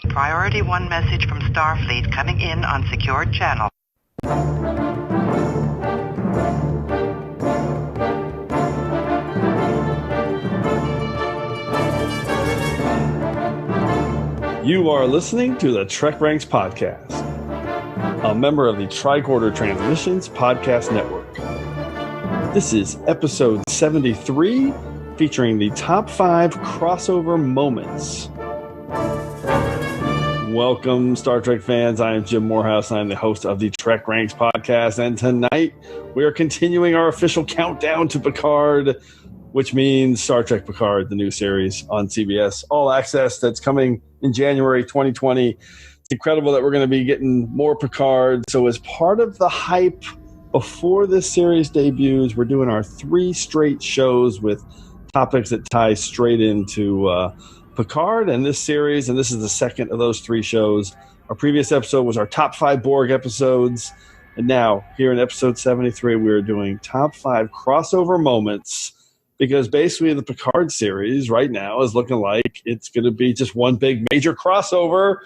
Priority 1 message from Starfleet coming in on secured channel. You are listening to the TrekRanks podcast, a member of the Tricorder Transmissions Podcast Network. This is episode 73, featuring the top 5 crossover moments. Welcome, Star Trek fans. I am Jim Morehouse, and I'm the host of the TrekRanks podcast. And tonight, we are continuing our official countdown to Picard, which means Star Trek Picard, the new series on CBS All Access that's coming in January 2020. It's incredible that we're going to be getting more Picard. So as part of the hype before this series debuts, we're doing our 3 straight shows with topics that tie straight into Picard and this series, and this is the second of those 3 shows. Our previous episode was our top 5 Borg episodes, and now here in episode 73 we're doing top 5 crossover moments, because basically the Picard series right now is looking like it's going to be just one big major crossover,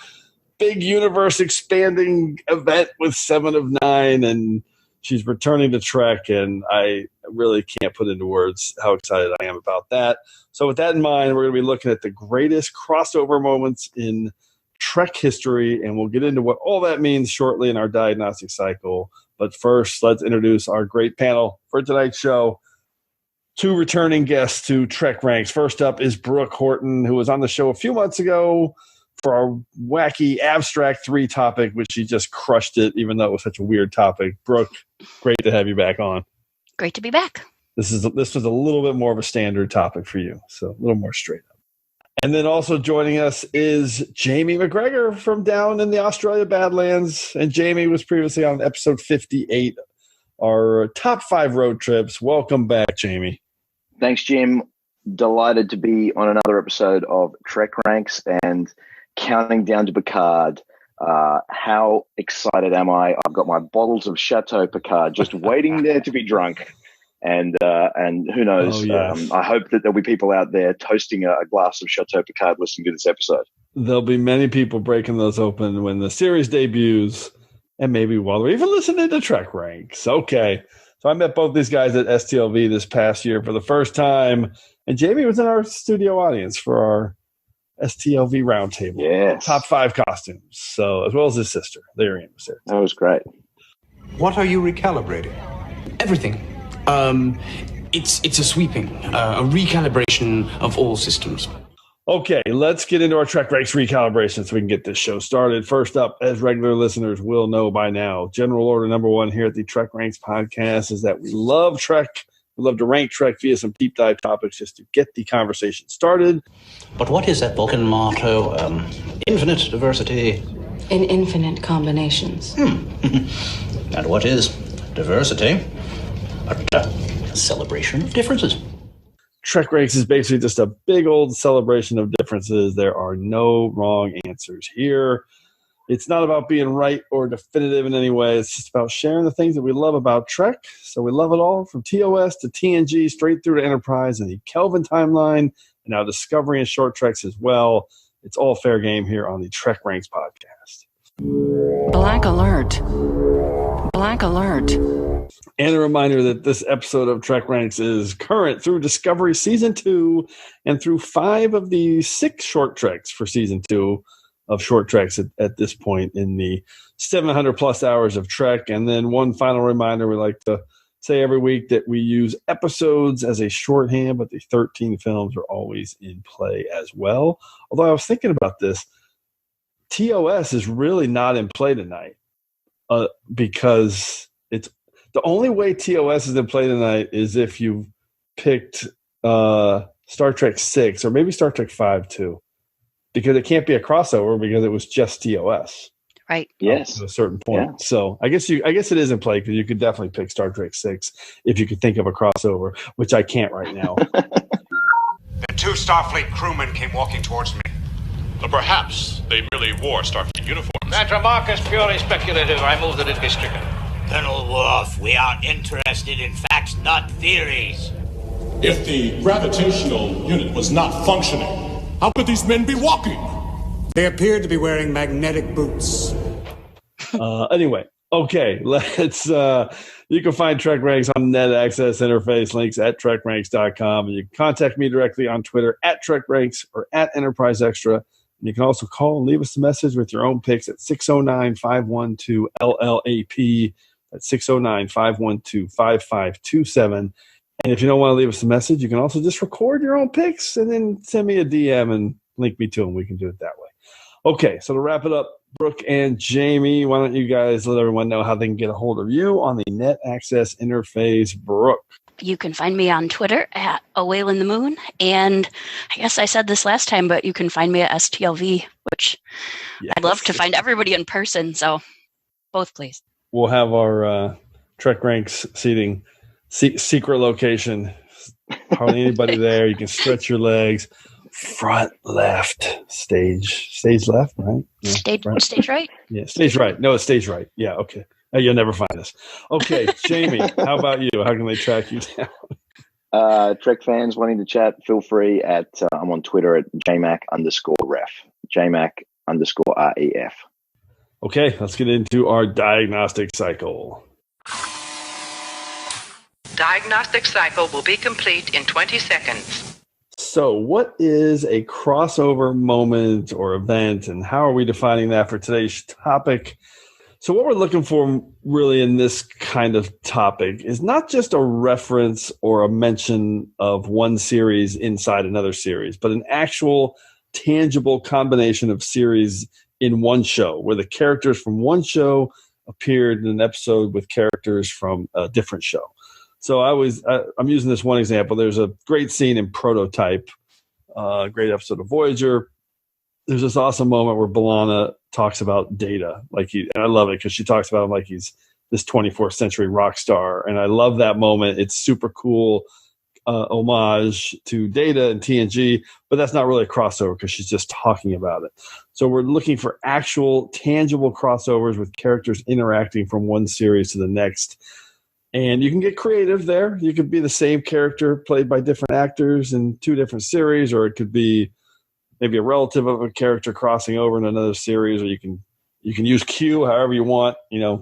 big universe expanding event with 7 of 9, and she's returning to Trek, and I really can't put into words how excited I am about that. So with that in mind, we're going to be looking at the greatest crossover moments in Trek history, and we'll get into what all that means shortly in our diagnostic cycle. But first, let's introduce our great panel for tonight's show. 2 returning guests to TrekRanks. First up is Brooke Horton, who was on the show a few months ago for our wacky Abstract 3 topic, which she just crushed it, even though it was such a weird topic. Brooke, great to have you back on. Great to be back. This was a little bit more of a standard topic for you, so a little more straight up. And then also joining us is Jamie McGregor from down in the Australia Badlands. And Jamie was previously on episode 58, our top 5 road trips. Welcome back, Jamie. Thanks, Jim. Delighted to be on another episode of TrekRanks and counting down to Picard. How excited am I? I've got my bottles of Chateau Picard just waiting there to be drunk. And who knows? Oh, yes. I hope that there'll be people out there toasting a glass of Chateau Picard listening to this episode. There'll be many people breaking those open when the series debuts, and maybe while they're even listening to TrekRanks. Okay. So I met both these guys at STLV this past year for the first time, and Jamie was in our studio audience for our STLV roundtable. Yes. Top 5 costumes. So as well as his sister, Lyrian was there. That was great. What are you recalibrating? Everything. It's a sweeping, a recalibration of all systems. Okay, let's get into our TrekRanks recalibration so we can get this show started. First up, as regular listeners will know by now, general order number 1 here at the TrekRanks podcast is that we love Trek. We love to rank Trek via some deep dive topics just to get the conversation started. But what is that Vulcan motto? Infinite diversity. In infinite combinations. And what is diversity? A celebration of differences. TrekRanks is basically just a big old celebration of differences. There are no wrong answers here. It's not about being right or definitive in any way. It's just about sharing the things that we love about Trek. So we love it all, from TOS to TNG, straight through to Enterprise and the Kelvin timeline, and now Discovery and short treks as well. It's all fair game here on the TrekRanks podcast. Black alert. Black alert. And a reminder that this episode of TrekRanks is current through Discovery Season 2 and through 5 of the 6 short treks for Season 2 of short treks at this point in the 700-plus hours of Trek. And then one final reminder, we like to say every week that we use episodes as a shorthand, but the 13 films are always in play as well. Although I was thinking about this, TOS is really not in play tonight because it's the only way TOS is in play tonight is if you picked Star Trek 6 or maybe Star Trek 5 too, because it can't be a crossover because it was just TOS. Right. Yes. To a certain point. Yeah. So I guess it is in play because you could definitely pick Star Trek 6 if you could think of a crossover, which I can't right now. The 2 Starfleet crewmen came walking towards me. Or perhaps they merely wore Starfleet uniforms. That remark is purely speculative. I move that it be stricken. Colonel Worf, we are interested in facts, not theories. If the gravitational unit was not functioning, how could these men be walking? They appeared to be wearing magnetic boots. Anyway, okay, let's. You can find TrekRanks on Net Access Interface, links at TrekRanks.com, and you can contact me directly on Twitter at TrekRanks or at Enterprise Extra. And you can also call and leave us a message with your own picks at 609-512-LLAP. That's 609-512-5527. And if you don't want to leave us a message, you can also just record your own picks and then send me a DM and link me to them. We can do it that way. Okay, so to wrap it up, Brooke and Jamie, why don't you guys let everyone know how they can get a hold of you on the Net Access Interface, Brooke? You can find me on Twitter at A Whale in the Moon. And I guess I said this last time, but you can find me at STLV, which I'd love to find everybody in person. So both, please. We'll have our TrekRanks seating secret location. Hardly anybody there. You can stretch your legs. Front left, stage left, right? Yeah, stage right? Yeah, stage right. No, it's stage right. Yeah, okay. You'll never find us. Okay, Jamie, how about you? How can they track you down? Trek fans wanting to chat, feel free at, I'm on Twitter at JMac_ref, JMac_REF. Okay, let's get into our diagnostic cycle. Diagnostic cycle will be complete in 20 seconds. So what is a crossover moment or event, and how are we defining that for today's topic? So what we're looking for really in this kind of topic is not just a reference or a mention of one series inside another series, but an actual tangible combination of series in one show, where the characters from one show appeared in an episode with characters from a different show. So I'm using this one example. There's a great scene in Prototype, great episode of Voyager. There's this awesome moment where B'Elanna talks about Data, and I love it because she talks about him like he's this 24th century rock star, and I love that moment. It's super cool homage to Data and TNG, but that's not really a crossover because she's just talking about it. So we're looking for actual tangible crossovers with characters interacting from one series to the next. And you can get creative there. You could be the same character played by different actors in two different series, or it could be maybe a relative of a character crossing over in another series, or you can use Q however you want.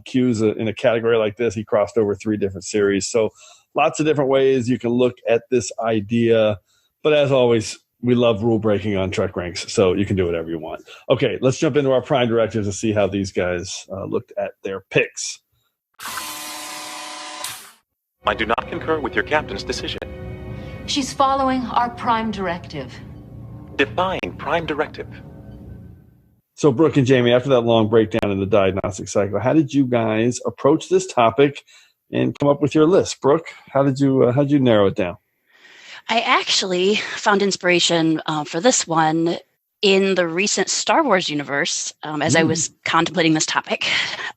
Q's in a category like this. He crossed over 3 different series. So lots of different ways you can look at this idea. But as always, we love rule breaking on TrekRanks, so you can do whatever you want. Okay, let's jump into our prime directives and see how these guys looked at their picks. I do not concur with your captain's decision. She's following our prime directive. Define prime directive. So, Brooke and Jamie, after that long breakdown in the diagnostic cycle, how did you guys approach this topic and come up with your list? Brooke, how did you narrow it down? I actually found inspiration for this one in the recent Star Wars universe as I was contemplating this topic.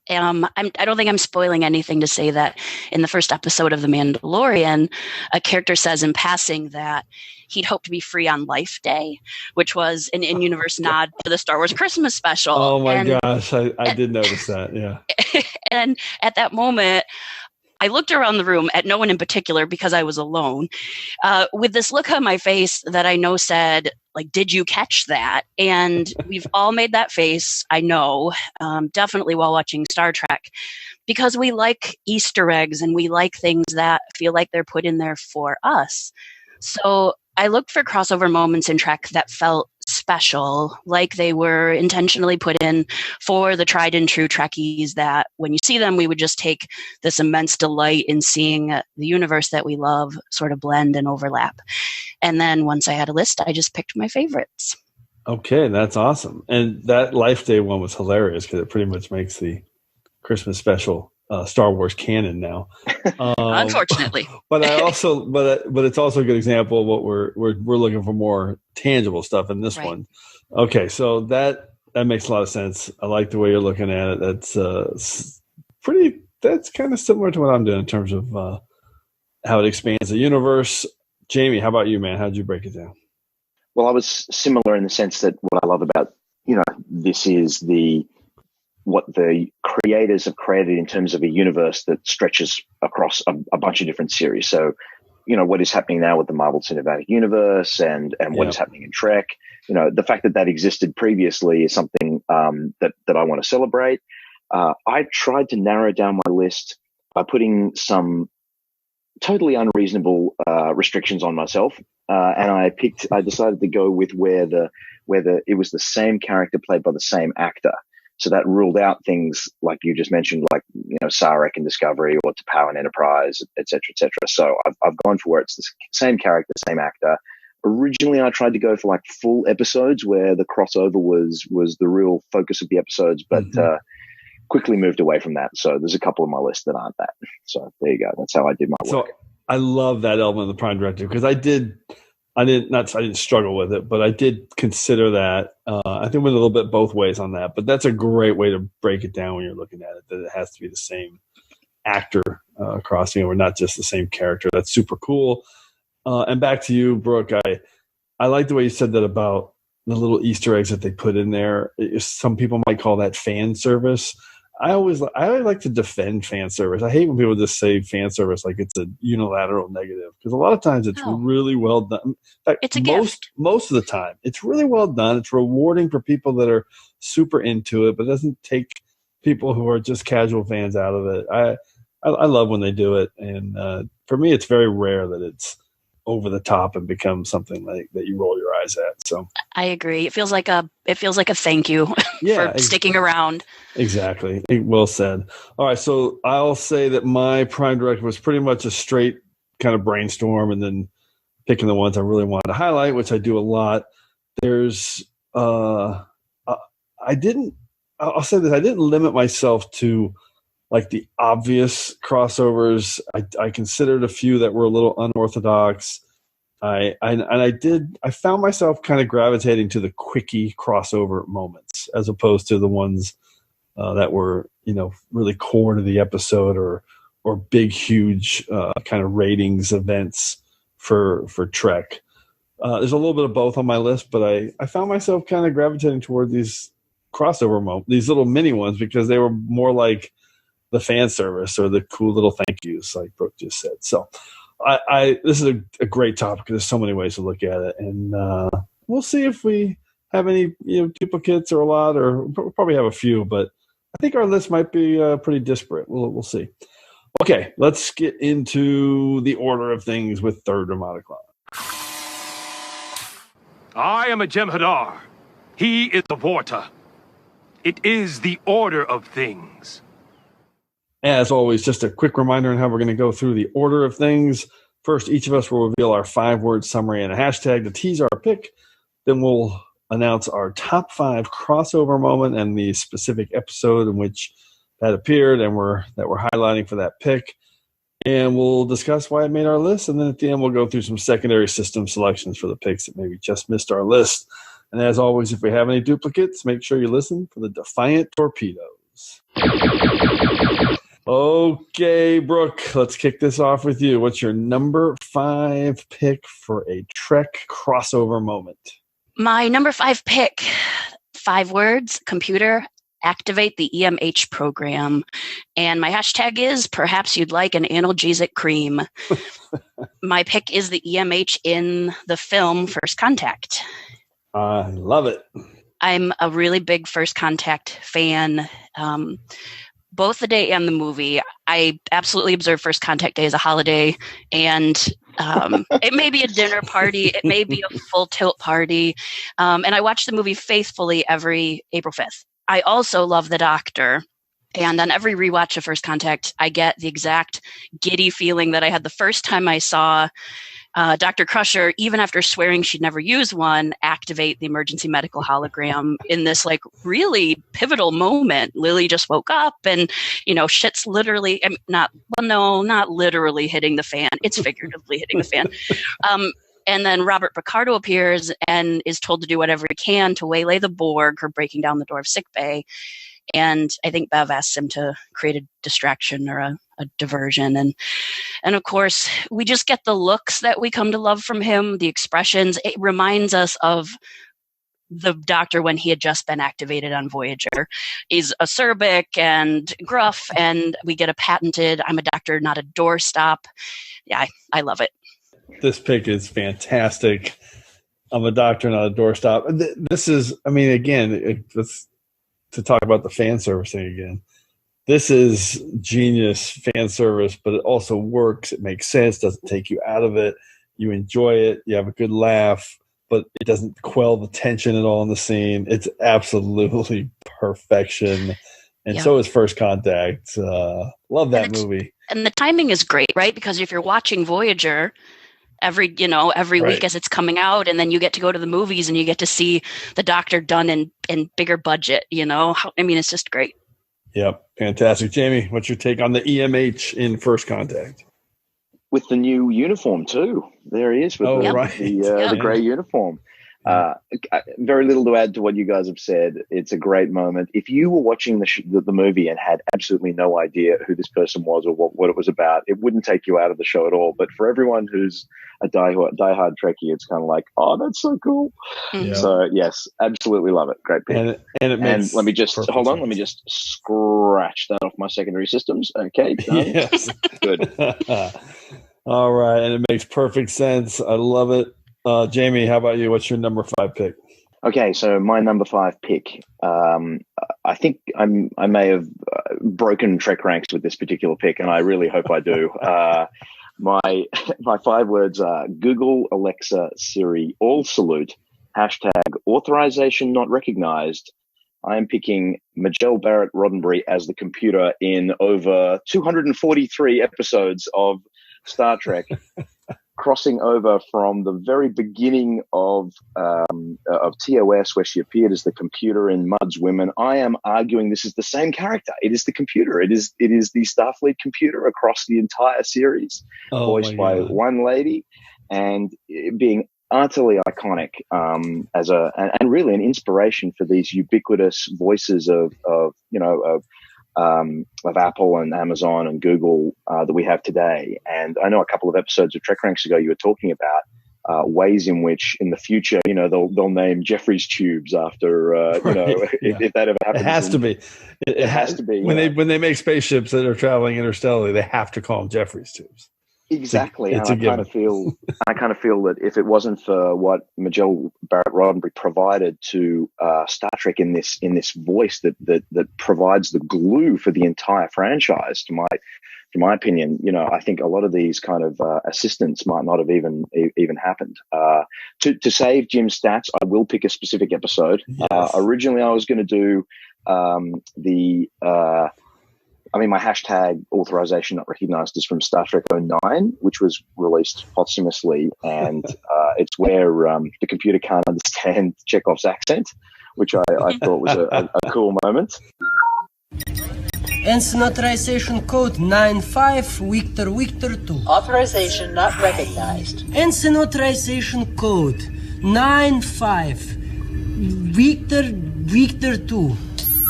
I don't think I'm spoiling anything to say that in the first episode of The Mandalorian, a character says in passing that he'd hoped to be free on Life Day, which was an in-universe nod to the Star Wars Christmas special. Oh my gosh, I did notice that, yeah. And at that moment, I looked around the room at no one in particular because I was alone, with this look on my face that I know said, did you catch that? And we've all made that face, I know, definitely while watching Star Trek, because we like Easter eggs and we like things that feel like they're put in there for us. So I looked for crossover moments in Trek that felt special, like they were intentionally put in for the tried and true Trekkies, that when you see them, we would just take this immense delight in seeing the universe that we love sort of blend and overlap. And then once I had a list, I just picked my favorites. Okay, that's awesome. And that Life Day one was hilarious because it pretty much makes the Christmas special Star Wars canon now. Unfortunately. But it's also a good example of what we're looking for, more tangible stuff in this one. Okay, so that makes a lot of sense. I like the way you're looking at it. That's that's kind of similar to what I'm doing in terms of how it expands the universe. Jamie, how about you, man? How'd you break it down? Well, I was similar in the sense that what I love about, this is what the creators have created in terms of a universe that stretches across a bunch of different series. So what is happening now with the Marvel Cinematic Universe and what is happening in Trek. The fact that existed previously is something that I want to celebrate. I tried to narrow down my list by putting some totally unreasonable restrictions on myself, and I decided to go with where it was the same character played by the same actor. So that ruled out things like you just mentioned, like Sarek in Discovery or T'Pau in Enterprise, et cetera, et cetera. So I've gone for where it's the same character, same actor. Originally, I tried to go for like full episodes where the crossover was the real focus of the episodes, but quickly moved away from that. So there's a couple of my list that aren't that. So there you go. That's how I did my work. So I love that element of the Prime Directive because I didn't struggle with it, but I did consider that. I think went a little bit both ways on that, but that's a great way to break it down when you're looking at it, that it has to be the same actor crossing over, not just the same character. That's super cool. And back to you, Brooke. I like the way you said that about the little Easter eggs that they put in there. Some people might call that fan service. I always like to defend fan service. I hate when people just say fan service like it's a unilateral negative, because a lot of times it's really well done. In fact, it's a gift. Most of the time, it's really well done. It's rewarding for people that are super into it, but it doesn't take people who are just casual fans out of it. I love when they do it, and for me, it's very rare that it's over the top and becomes something like that you roll your eyes at. So I agree. It feels like a thank you for sticking around. Exactly. Well said. All right. So I'll say that my Prime Directive was pretty much a straight kind of brainstorm and then picking the ones I really wanted to highlight, which I do a lot. There's, I'll say this. I didn't limit myself to like the obvious crossovers. I considered a few that were a little unorthodox. I found myself kind of gravitating to the quickie crossover moments as opposed to the ones that were, really core to the episode or big, huge kind of ratings events for Trek. There's a little bit of both on my list, but I found myself kind of gravitating toward these crossover moments, these little mini ones, because they were more like the fan service or the cool little thank yous, like Brooke just said. So this is a great topic. There's so many ways to look at it, and we'll see if we have any duplicates or a lot, or we'll probably have a few, but I think our list might be pretty disparate. We'll see. Okay, let's get into the order of things with Third Ramadaclon. I am a Jem'Hadar. He is a Vorta. It is the order of things. As always, just a quick reminder on how we're going to go through the order of things. First, each of us will reveal our 5-word summary and a hashtag to tease our pick. Then we'll announce our top 5 crossover moment and the specific episode in which that appeared and that we're highlighting for that pick. And we'll discuss why it made our list. And then at the end, we'll go through some secondary system selections for the picks that maybe just missed our list. And as always, if we have any duplicates, make sure you listen for the Defiant Torpedoes. Okay, Brooke, let's kick this off with you. What's your number 5 pick for a Trek crossover moment? My number 5 pick, 5 words, computer, activate the EMH program. And my hashtag is, perhaps you'd like an analgesic cream. My pick is the EMH in the film First Contact. I love it. I'm a really big First Contact fan. Both the day and the movie. I absolutely observe First Contact Day as a holiday, and it may be a dinner party, it may be a full tilt party, and I watch the movie faithfully every April 5th. I also love the Doctor, and on every rewatch of First Contact, I get the exact giddy feeling that I had the first time I saw Dr. Crusher, even after swearing she'd never use one, activate the emergency medical hologram in this like really pivotal moment. Lily just woke up and, shit's literally, not literally hitting the fan. It's figuratively hitting the fan. And then Robert Picardo appears and is told to do whatever he can to waylay the Borg, or breaking down the door of sickbay. And I think Bev asks him to create a distraction or a diversion. And of course, we just get the looks that we come to love from him, the expressions. It reminds us of the Doctor when he had just been activated on Voyager. He's acerbic and gruff, and we get a patented, I'm a doctor, not a doorstop. Yeah, I love it. This pick is fantastic. I'm a doctor, not a doorstop. This is, I mean, again, let's to talk about the fan service thing again. This is genius fan service, but it also works. It makes sense. Doesn't take you out of it. You enjoy it. You have a good laugh, but it doesn't quell the tension at all in the scene. It's absolutely perfection. And so is First Contact. Love that movie. And the timing is great, right? Because if you're watching Voyager every week as it's coming out, and then you get to go to the movies and you get to see the Doctor done in bigger budget, I mean, it's just great. Yep. Fantastic. Jamie, what's your take on the EMH in First Contact? With the new uniform too. There he is with the gray uniform. Very little to add to what you guys have said. It's a great moment. If you were watching the movie and had absolutely no idea who this person was or what it was about, it wouldn't take you out of the show at all. But for everyone who's a diehard Trekkie, it's kind of like, oh, that's so cool. Yeah. So yes, absolutely love it. Great pick. And let me just hold on. Let me just scratch that off my secondary systems. Okay. Yes. Good. All right, and it makes perfect sense. I love it. Jamie, how about you? What's your number 5 pick? Okay, so my number 5 pick. I think I may have broken TrekRanks with this particular pick, and I really hope I do. My 5 words are Google, Alexa, Siri, all salute. # authorization not recognized. I am picking Majel Barrett Roddenberry as the computer in over 243 episodes of Star Trek. Crossing over from the very beginning of TOS, where she appeared as the computer in Mudd's Women. I am arguing this is the same character. It is the computer. It is the Starfleet computer across the entire series, voiced by one lady, and being utterly iconic and really an inspiration for these ubiquitous voices of Apple and Amazon and Google that we have today. And I know a couple of episodes of TrekRanks ago you were talking about ways in which in the future, they'll name Jeffries tubes after, if that ever happens. It has to be. It has to be. When they make spaceships that are traveling interstellarly, they have to call them Jeffries tubes. Exactly. And I kind of feel that if it wasn't for what Majel Barrett Roddenberry provided to Star Trek in this voice that provides the glue for the entire franchise, to my opinion, I think a lot of these kind of assistants might not have even happened. To save Jim's stats, I will pick a specific episode. Yes. Originally, I was going to do my hashtag authorization not recognized is from Star Trek 09, which was released posthumously, and it's where the computer can't understand Chekhov's accent, which I thought was a cool moment. Ensign authorization code 95 Victor 2. Authorization not recognized. Ensign authorization code 95 Victor 2.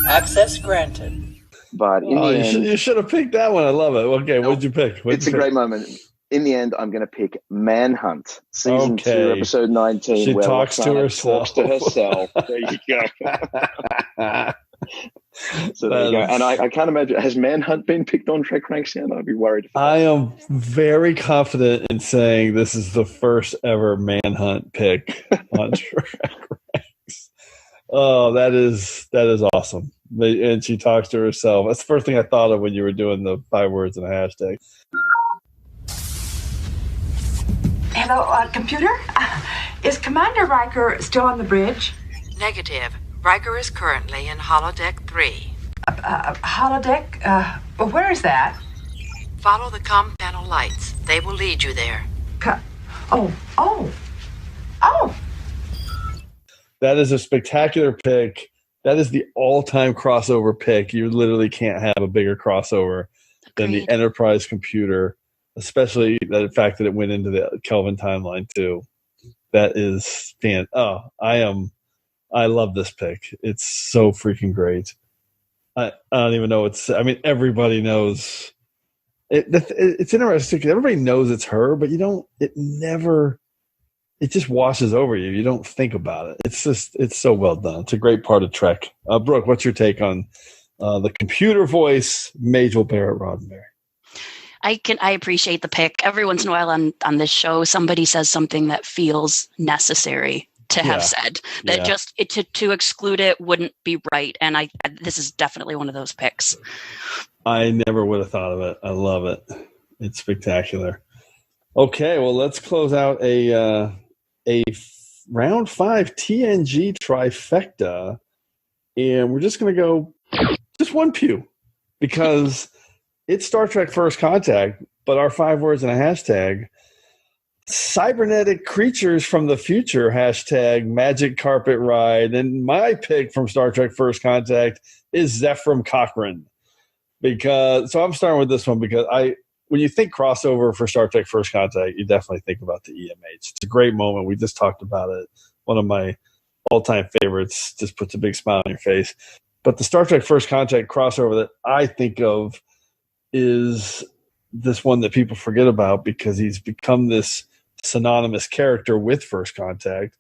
Access granted. But in the end, you should have picked that one. I love it. Okay, what'd you pick? It's a great moment. In the end, I'm going to pick Manhunt, season 2, episode 19. She where talks to herself. There you go. So there you go. And I can't imagine, has Manhunt been picked on TrekRanks yet? I'd be worried. I am very confident in saying this is the first ever Manhunt pick on TrekRanks. Oh, that is awesome. And she talks to herself. That's the first thing I thought of when you were doing the 5 words and a hashtag. Hello, computer? Is Commander Riker still on the bridge? Negative. Riker is currently in holodeck 3. Holodeck? Where is that? Follow the comm panel lights. They will lead you there. Oh! That is a spectacular pick. That is the all-time crossover pick. You literally can't have a bigger crossover than the Enterprise computer, especially the fact that it went into the Kelvin timeline too. That is I love this pick. It's so freaking great. I don't even know everybody knows. It's interesting because everybody knows it's her, but it just washes over you. You don't think about it. It's so well done. It's a great part of Trek. Brooke, what's your take on the computer voice, Majel Barrett Roddenberry? I appreciate the pick. Every once in a while on this show, somebody says something that feels necessary to have said. That just to exclude it wouldn't be right. And this is definitely one of those picks. I never would have thought of it. I love it. It's spectacular. Okay, well, let's close out a round 5 TNG trifecta, and we're just going to go just one pew because it's Star Trek First Contact, but our 5 words and a hashtag, cybernetic creatures from the future, hashtag magic carpet ride. And my pick from Star Trek First Contact is Zephram Cochrane. So I'm starting with this one because when you think crossover for Star Trek First Contact, you definitely think about the EMH. It's a great moment. We just talked about it. One of my all-time favorites. Just puts a big smile on your face. But the Star Trek First Contact crossover that I think of is this one that people forget about because he's become this synonymous character with First Contact.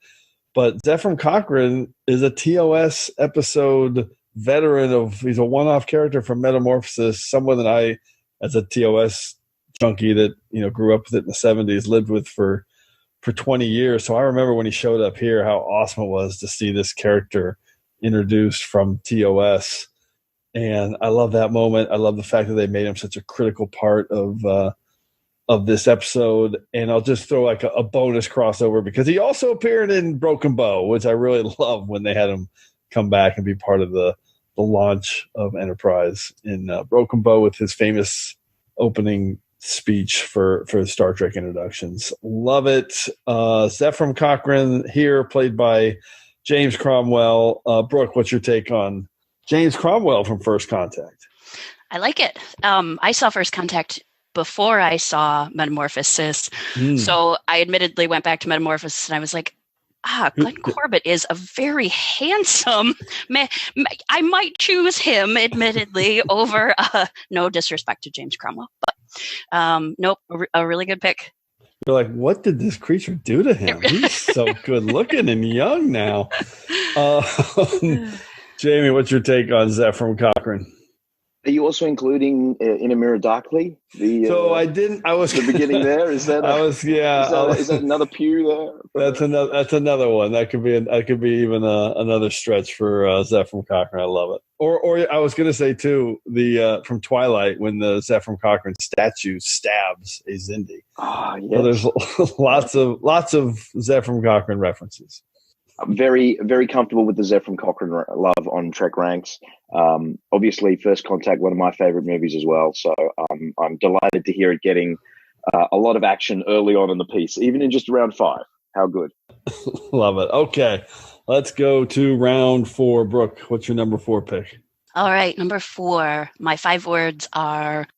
But Zephram Cochrane is a TOS episode veteran he's a one-off character from Metamorphosis, someone that I, as a TOS junkie that, grew up with it in the 70s, lived with for 20 years. So I remember when he showed up here, how awesome it was to see this character introduced from TOS. And I love that moment. I love the fact that they made him such a critical part of this episode. And I'll just throw like a bonus crossover because he also appeared in Broken Bow, which I really love when they had him come back and be part of the launch of Enterprise in Broken Bow with his famous opening speech for Star Trek introductions. Love it. Zephram Cochrane here, played by James Cromwell. Brooke, what's your take on James Cromwell from First Contact? I like it. I saw First Contact before I saw Metamorphosis. So I admittedly went back to Metamorphosis and I was like, Glenn Corbett is a very handsome man. I might choose him, admittedly, over, no disrespect to James Cromwell, but nope, a really good pick. You're like, what did this creature do to him? He's so good looking and young now. Jamie, what's your take on Zephram Cochrane? Are you also including In a Mirror Darkly? I didn't. I was the beginning there. Is that? Is that another pew there? That's another one. That could be even another stretch for Zephram Cochrane. I love it. Or I was going to say too, the from Twilight when the Zephram Cochrane statue stabs a Xindi. Oh, yes. So there's lots of Zephram Cochrane references. I'm very, very comfortable with the Zephram Cochrane love on TrekRanks. Obviously, First Contact, one of my favorite movies as well. So I'm delighted to hear it getting a lot of action early on in the piece, even in just round 5. How good. Love it. Okay, let's go to round 4. Brooke, what's your number 4 pick? All right, number 4. My 5 words are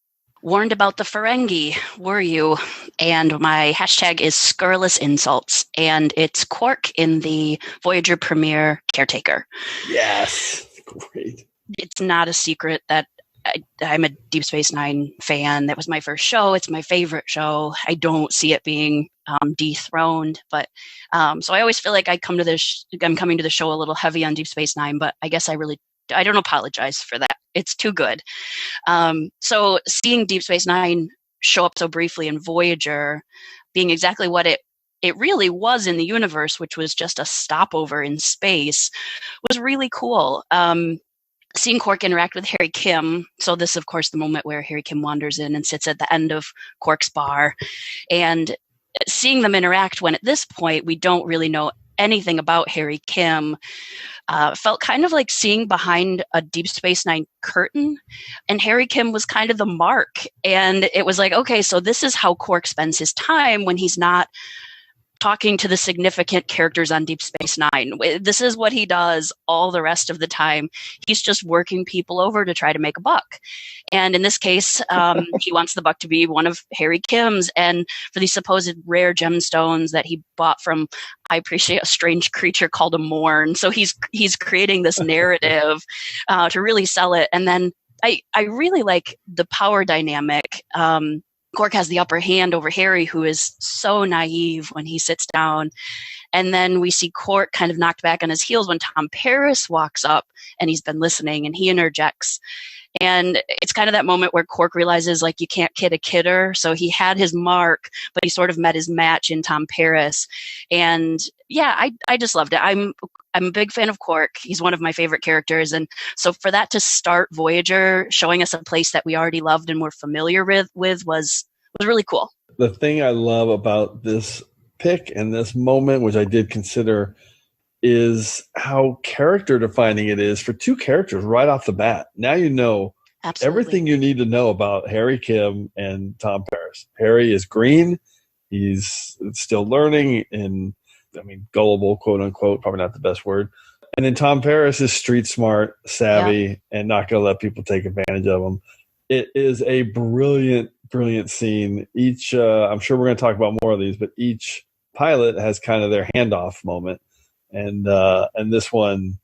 warned about the Ferengi, were you? And my hashtag is scurrilous insults. And it's Quark in the Voyager premiere Caretaker. Yes. Great. It's not a secret that I'm a Deep Space Nine fan. That was my first show. It's my favorite show. I don't see it being dethroned. But so I always feel like I'm coming to the show a little heavy on Deep Space Nine, but I guess I don't apologize for that. It's too good. So seeing Deep Space Nine show up so briefly in Voyager, being exactly what it really was in the universe, which was just a stopover in space, was really cool. Seeing Quark interact with Harry Kim. So this, of course, the moment where Harry Kim wanders in and sits at the end of Quark's bar. And seeing them interact when at this point we don't really know anything about Harry Kim, felt kind of like seeing behind a Deep Space Nine curtain, and Harry Kim was kind of the mark. And it was like, okay, so this is how Quark spends his time when he's not talking to the significant characters on Deep Space Nine. This is what he does all the rest of the time. He's just working people over to try to make a buck. And in this case, he wants the buck to be one of Harry Kim's. And for these supposed rare gemstones that he bought from, I appreciate, a strange creature called a Morn. So he's creating this narrative to really sell it. And then I really like the power dynamic. Quark has the upper hand over Harry, who is so naive when he sits down And then we see Quark kind of knocked back on his heels when Tom Paris walks up and he's been listening and he interjects. And it's kind of that moment where Quark realizes, like, you can't kid a kidder. So he had his mark, but he sort of met his match in Tom Paris. And yeah, I just loved it. I'm a big fan of Quark. He's one of my favorite characters. And so for that to start Voyager, showing us a place that we already loved and were familiar with was really cool. The thing I love about this pick and this moment, which I did consider, is how character defining it is for two characters right off the bat. Now you know everything you need to know about Harry Kim and Tom Paris. Harry is green. He's still learning and, gullible, quote unquote, probably not the best word. And then Tom Paris is street smart, savvy, and not going to let people take advantage of him. It is a brilliant, brilliant scene. Each, I'm sure we're going to talk about more of these, but each pilot has kind of their handoff moment. And this one,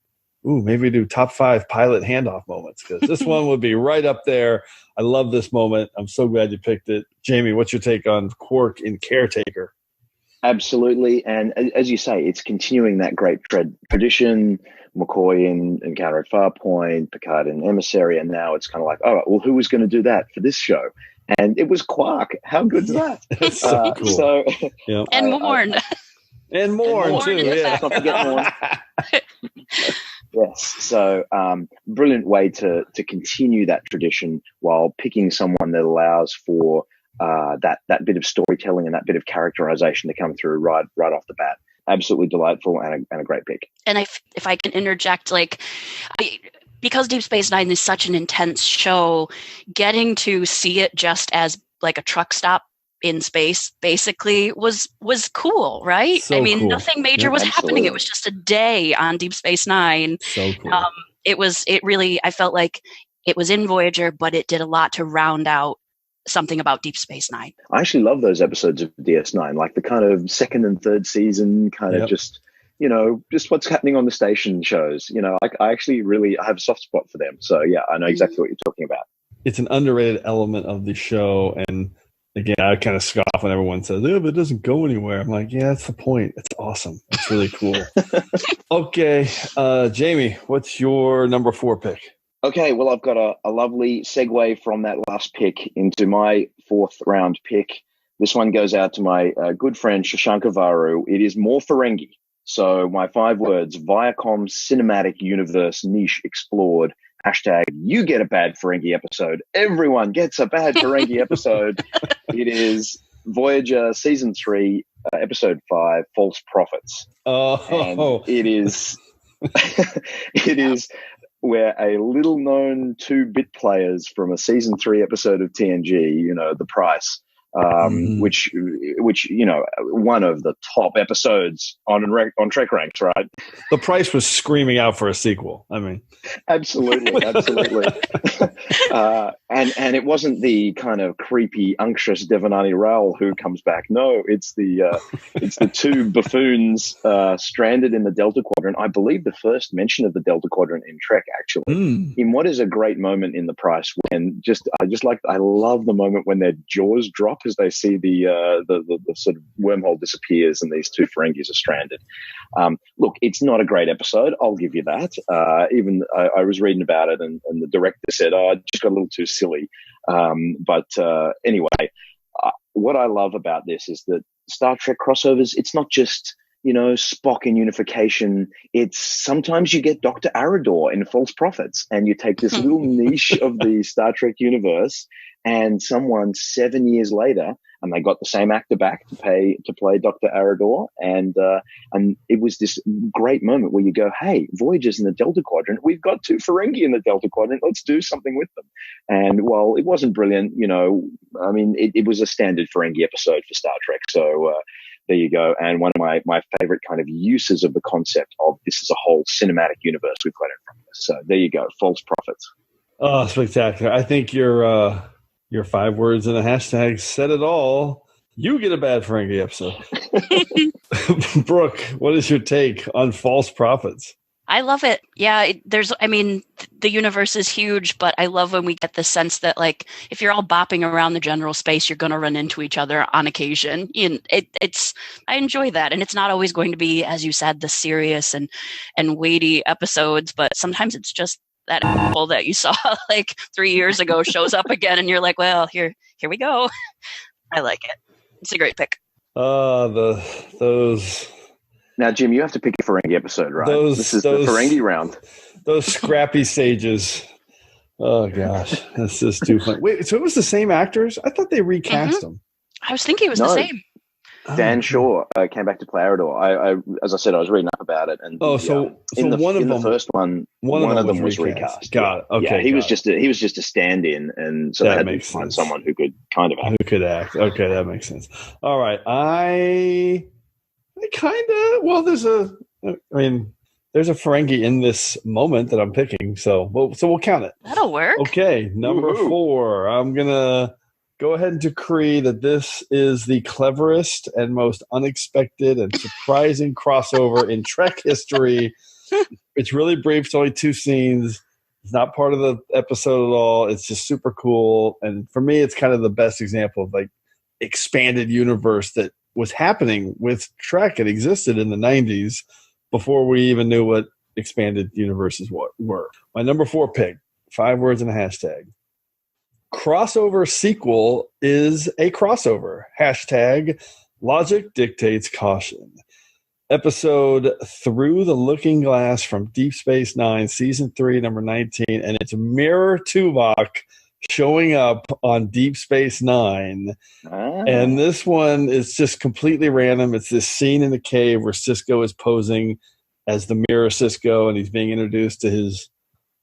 maybe we do top 5 pilot handoff moments, because this one would be right up there. I love this moment. I'm so glad you picked it. Jamie, what's your take on Quark in Caretaker? Absolutely. And as you say, it's continuing that great tradition. McCoy in Encounter at Farpoint, Picard in Emissary, and now it's kind of like, all right, well, who was going to do that for this show? And it was Quark. How good's that? That's so cool. And Morn. And Morn, too. Let's not forget Morn. Yes. So brilliant way to continue that tradition while picking someone that allows for that bit of storytelling and that bit of characterization to come through right off the bat. Absolutely delightful and a great pick. And if I can interject, because Deep Space Nine is such an intense show, getting to see it just as like a truck stop in space basically was cool, right? So cool. Nothing major was happening. It was just a day on Deep Space Nine. So cool. I felt like it was in Voyager, but it did a lot to round out something about Deep Space Nine. I actually love those episodes of DS9, like the kind of second and third season kind of just what's happening on the station shows. I actually really have a soft spot for them. So yeah, I know exactly what you're talking about. It's an underrated element of the show. And again, I kind of scoff when everyone says, but it doesn't go anywhere. I'm like, yeah, that's the point. It's awesome. It's really cool. Okay. Jamie, what's your number 4 pick? Okay, well, I've got a lovely segue from that last pick into my 4th round pick. This one goes out to my good friend Shashanka Varu. It is more Ferengi. So my 5 words: Viacom cinematic universe niche explored. # you get a bad Ferengi episode. Everyone gets a bad Ferengi episode. It is Voyager Season 3, Episode 5, False Prophets. Oh, and it is where a little-known 2-bit players from a Season 3 episode of TNG, The Price, which one of the top episodes on TrekRanks, right? The Price was screaming out for a sequel. Absolutely. And it wasn't the kind of creepy, unctuous Devanani Rao who comes back. No, it's the 2 buffoons stranded in the Delta Quadrant. I believe the first mention of the Delta Quadrant in Trek, actually, in what is a great moment in The Price, when I love the moment when their jaws drop as they see the sort of wormhole disappears and these 2 Ferengis are stranded. Look, it's not a great episode. I'll give you that. Even I was reading about it, and the director said, it just got a little too silly. But anyway, what I love about this is that Star Trek crossovers, it's not just, Spock in Unification. It's sometimes you get Dr. Arador in False Prophets, and you take this little niche of the Star Trek universe, and someone 7 years later, and they got the same actor back to play Dr. Arador, and it was this great moment where you go, hey, Voyager's in the Delta Quadrant. We've got 2 Ferengi in the Delta Quadrant. Let's do something with them. And while it wasn't brilliant, it was a standard Ferengi episode for Star Trek. So there you go. And one of my favorite kind of uses of the concept of this is a whole cinematic universe we've got in front of us. So there you go. False Prophets. Oh, spectacular. I think your 5 words and a hashtag said it all. You get a bad Ferengi episode. Brooke, what is your take on False Prophets? I love it. Yeah, the universe is huge, but I love when we get the sense that, like, if you're all bopping around the general space, you're going to run into each other on occasion. And I enjoy that. And it's not always going to be, as you said, the serious and weighty episodes, but sometimes it's just that apple that you saw like 3 years ago shows up again, and you're like, well, here we go. I like it. It's a great pick. Those. Now, Jim, you have to pick a Ferengi episode, right? This is the Ferengi round. Those scrappy sages. Oh gosh, that's just too funny. Wait, so it was the same actors? I thought they recast them. I was thinking it was the same. Dan Shaw came back to play Arador. I as I said, I was reading up about it, and in the first one, one of them was recast. Got it. Okay, yeah, he was just a stand-in, and so they had to find someone who could kind of act. Who could act? Okay, that makes sense. All right, I kind of there's a Ferengi in this moment that I'm picking, so we'll count it. That'll work. Okay, number 4. I'm gonna go ahead and decree that this is the cleverest and most unexpected and surprising crossover in Trek history. It's really brief. It's only 2 scenes. It's not part of the episode at all. It's just super cool. And for me, it's kind of the best example of like expanded universe that was happening with Trek. It existed in the 90s before we even knew what expanded universes were. My number 4 pick, 5 words and a hashtag. Crossover sequel is a crossover. Hashtag logic dictates caution. Episode Through the Looking Glass from Deep Space Nine, Season 3, number 19. And it's Mirror Tuvok showing up on Deep Space Nine. And this one is just completely random. It's this scene in the cave where Sisko is posing as the Mirror Sisko, and he's being introduced to his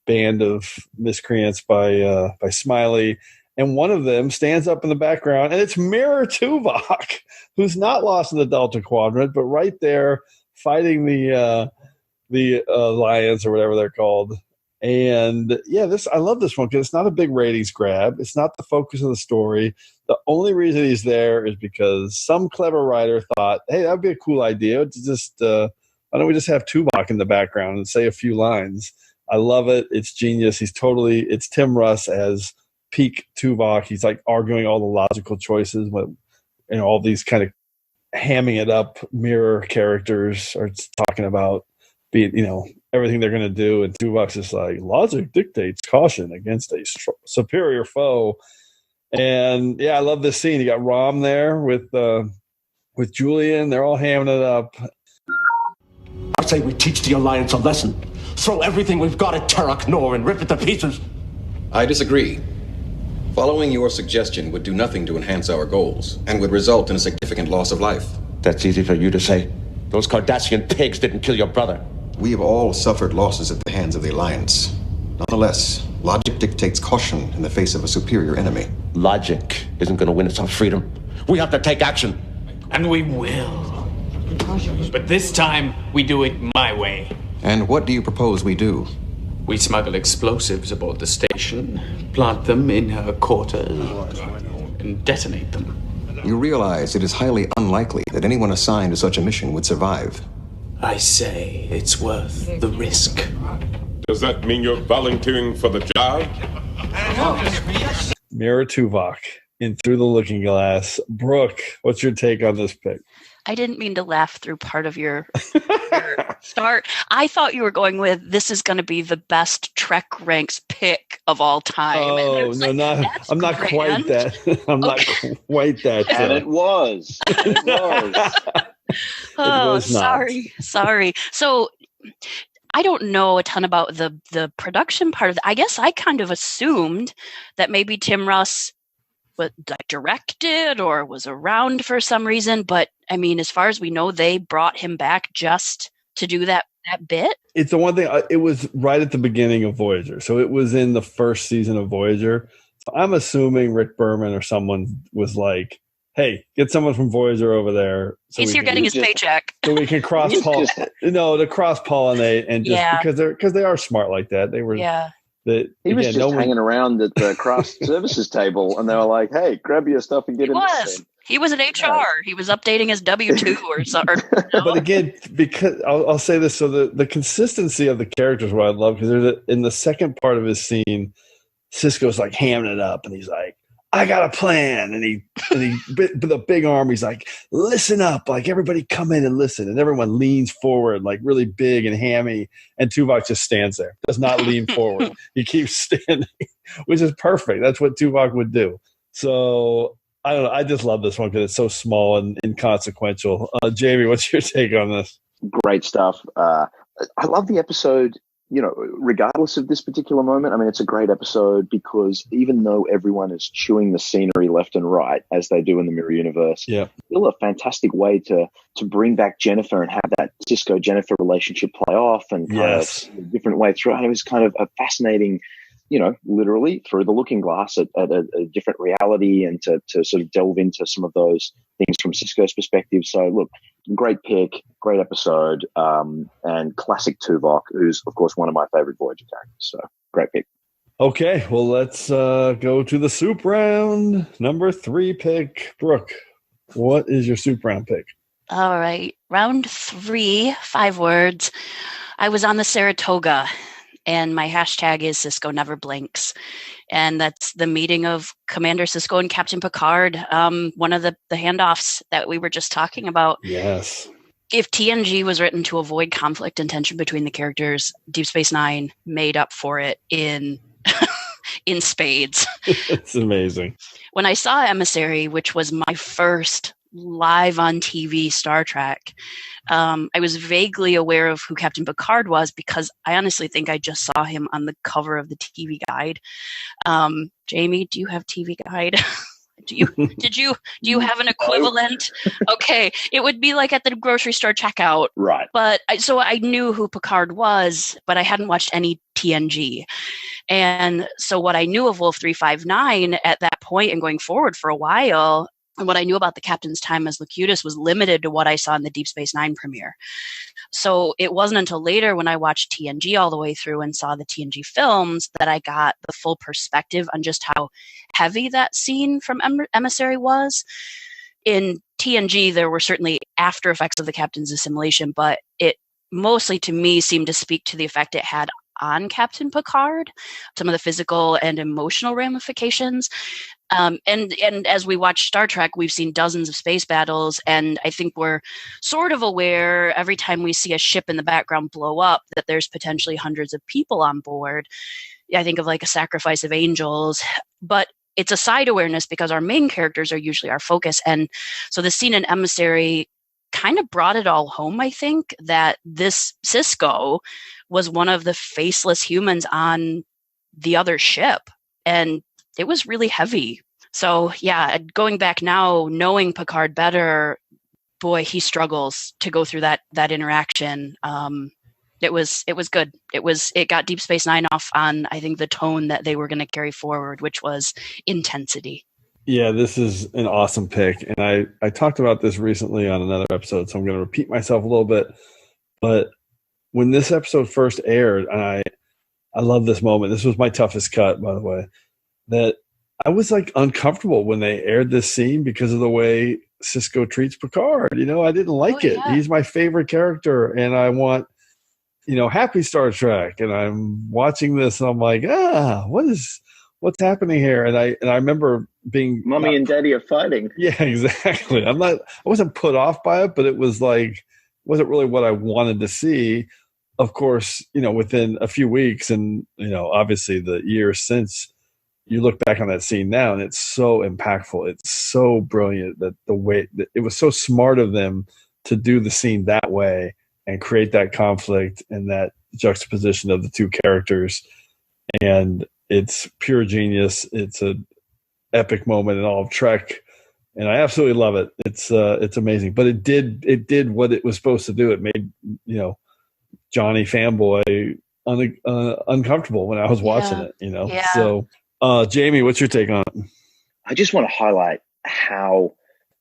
band of miscreants by Smiley, and one of them stands up in the background, and it's Mirror Tuvok, who's not lost in the Delta Quadrant, but right there fighting the Lions or whatever they're called. And yeah, I love this one because it's not a big ratings grab. It's not the focus of the story. The only reason he's there is because some clever writer thought, hey, that'd be a cool idea to just why don't we just have Tuvok in the background and say a few lines. I love it. It's genius. It's Tim Russ as peak Tuvok. He's like arguing all the logical choices with, all these kind of hamming it up mirror characters are talking about being, everything they're going to do. And Tuvok's just like, logic dictates caution against a superior foe. And yeah, I love this scene. You got Rom there with Julian. They're all hamming it up. I say we teach the Alliance a lesson. Throw everything we've got at Terok Nor and rip it to pieces. I disagree. Following your suggestion would do nothing to enhance our goals and would result in a significant loss of life. That's easy for you to say. Those Cardassian pigs didn't kill your brother. We have all suffered losses at the hands of the Alliance. Nonetheless, logic dictates caution in the face of a superior enemy. Logic isn't going to win us our freedom. We have to take action. And we will. But this time, we do it my way. And what do you propose we do? We smuggle explosives aboard the station, plant them in her quarters, and detonate them. You realize it is highly unlikely that anyone assigned to such a mission would survive. I say it's worth the risk. Does that mean you're volunteering for the job? Mirror Tuvok in Through the Looking Glass. Brooke, what's your take on this pick? I didn't mean to laugh through part of your start. I thought you were going with, this is going to be the best TrekRanks pick of all time. Oh, no, I'm not quite that. I'm not quite that. And it was. It was. Oh, it was not. Sorry. So I don't know a ton about the production part of it. I guess I kind of assumed that maybe Tim Russ directed or was around for some reason, but I mean, as far as we know, they brought him back just to do that bit. It's the one thing. It was right at the beginning of Voyager, so it was in the first season of Voyager. So I'm assuming Rick Berman or someone was like, "Hey, get someone from Voyager over there." So he's here getting his paycheck, so we can cross pollinate and just because they are smart like that. They were He was just hanging around at the craft services table, and they were like, "Hey, grab your stuff and get in this thing." He was in HR. He was updating his W-2 or something. But again, because I'll say this, so the consistency of the characters, what I love, because in the second part of his scene, Sisko's like hamming it up, and he's like, I got a plan. And he with a big arm, he's like, listen up, like everybody come in and listen. And everyone leans forward, like really big and hammy. And Tuvok just stands there, does not lean forward. He keeps standing, which is perfect. That's what Tuvok would do. So I don't know. I just love this one because it's so small and inconsequential. Jamie, what's your take on this? Great stuff. I love the episode. Regardless of this particular moment, I mean, it's a great episode because even though everyone is chewing the scenery left and right, as they do in the Mirror Universe, still a fantastic way to bring back Jennifer and have that Sisko-Jennifer relationship play off and kind of a different way through. And it was kind of a fascinating, literally through the looking glass at a different reality and to sort of delve into some of those things from Sisko's perspective. So, look, great pick, great episode, and classic Tuvok, who's, of course, one of my favorite Voyager characters. So, great pick. Okay, well, let's go to the soup round. Number 3 pick. Brooke, what is your soup round pick? All right. Round 3, 5 words. I was on the Saratoga. And my hashtag is Sisko Never Blinks. And that's the meeting of Commander Sisko and Captain Picard, one of the handoffs that we were just talking about. Yes. If TNG was written to avoid conflict and tension between the characters, Deep Space Nine made up for it in spades. It's amazing. When I saw Emissary, which was my first live on TV Star Trek, I was vaguely aware of who Captain Picard was because I honestly think I just saw him on the cover of the TV Guide. Jamie, do you have TV Guide? Do you have an equivalent? Okay, it would be like at the grocery store checkout, right? But so I knew who Picard was, but I hadn't watched any TNG, and so what I knew of Wolf 359 at that point and going forward for a while. And what I knew about the captain's time as Locutus was limited to what I saw in the Deep Space Nine premiere. So it wasn't until later when I watched TNG all the way through and saw the TNG films that I got the full perspective on just how heavy that scene from Emissary was. In TNG, there were certainly after effects of the captain's assimilation, but it mostly to me seemed to speak to the effect it had on Captain Picard, some of the physical and emotional ramifications. And as we watch Star Trek, we've seen dozens of space battles, and I think we're sort of aware every time we see a ship in the background blow up that there's potentially hundreds of people on board. I think of like a Sacrifice of Angels, but it's a side awareness because our main characters are usually our focus. And so the scene in Emissary kind of brought it all home, I think, that this Sisko was one of the faceless humans on the other ship. And it was really heavy. So yeah, going back now, knowing Picard better, boy, he struggles to go through that interaction. It was good. It got Deep Space Nine off on, I think, the tone that they were going to carry forward, which was intensity. Yeah, this is an awesome pick. And I talked about this recently on another episode, so I'm going to repeat myself a little bit. But when this episode first aired, and I love this moment. This was my toughest cut, by the way, that I was like uncomfortable when they aired this scene because of the way Sisko treats Picard. I didn't like it. Yeah. He's my favorite character, and I want, happy Star Trek. And I'm watching this, and I'm like, what's happening here? And I remember being Mommy and Daddy are fighting. Yeah, exactly. I wasn't put off by it, but it was like wasn't really what I wanted to see. Of course, within a few weeks, and obviously the years since, you look back on that scene now, and it's so impactful. It's so brilliant that the way that it was so smart of them to do the scene that way and create that conflict and that juxtaposition of the two characters. And it's pure genius. It's an epic moment in all of Trek, and I absolutely love it. It's amazing. But it did what it was supposed to do. It made Johnny fanboy uncomfortable when I was watching it. Yeah. So. Jamie, what's your take on it? I just want to highlight how,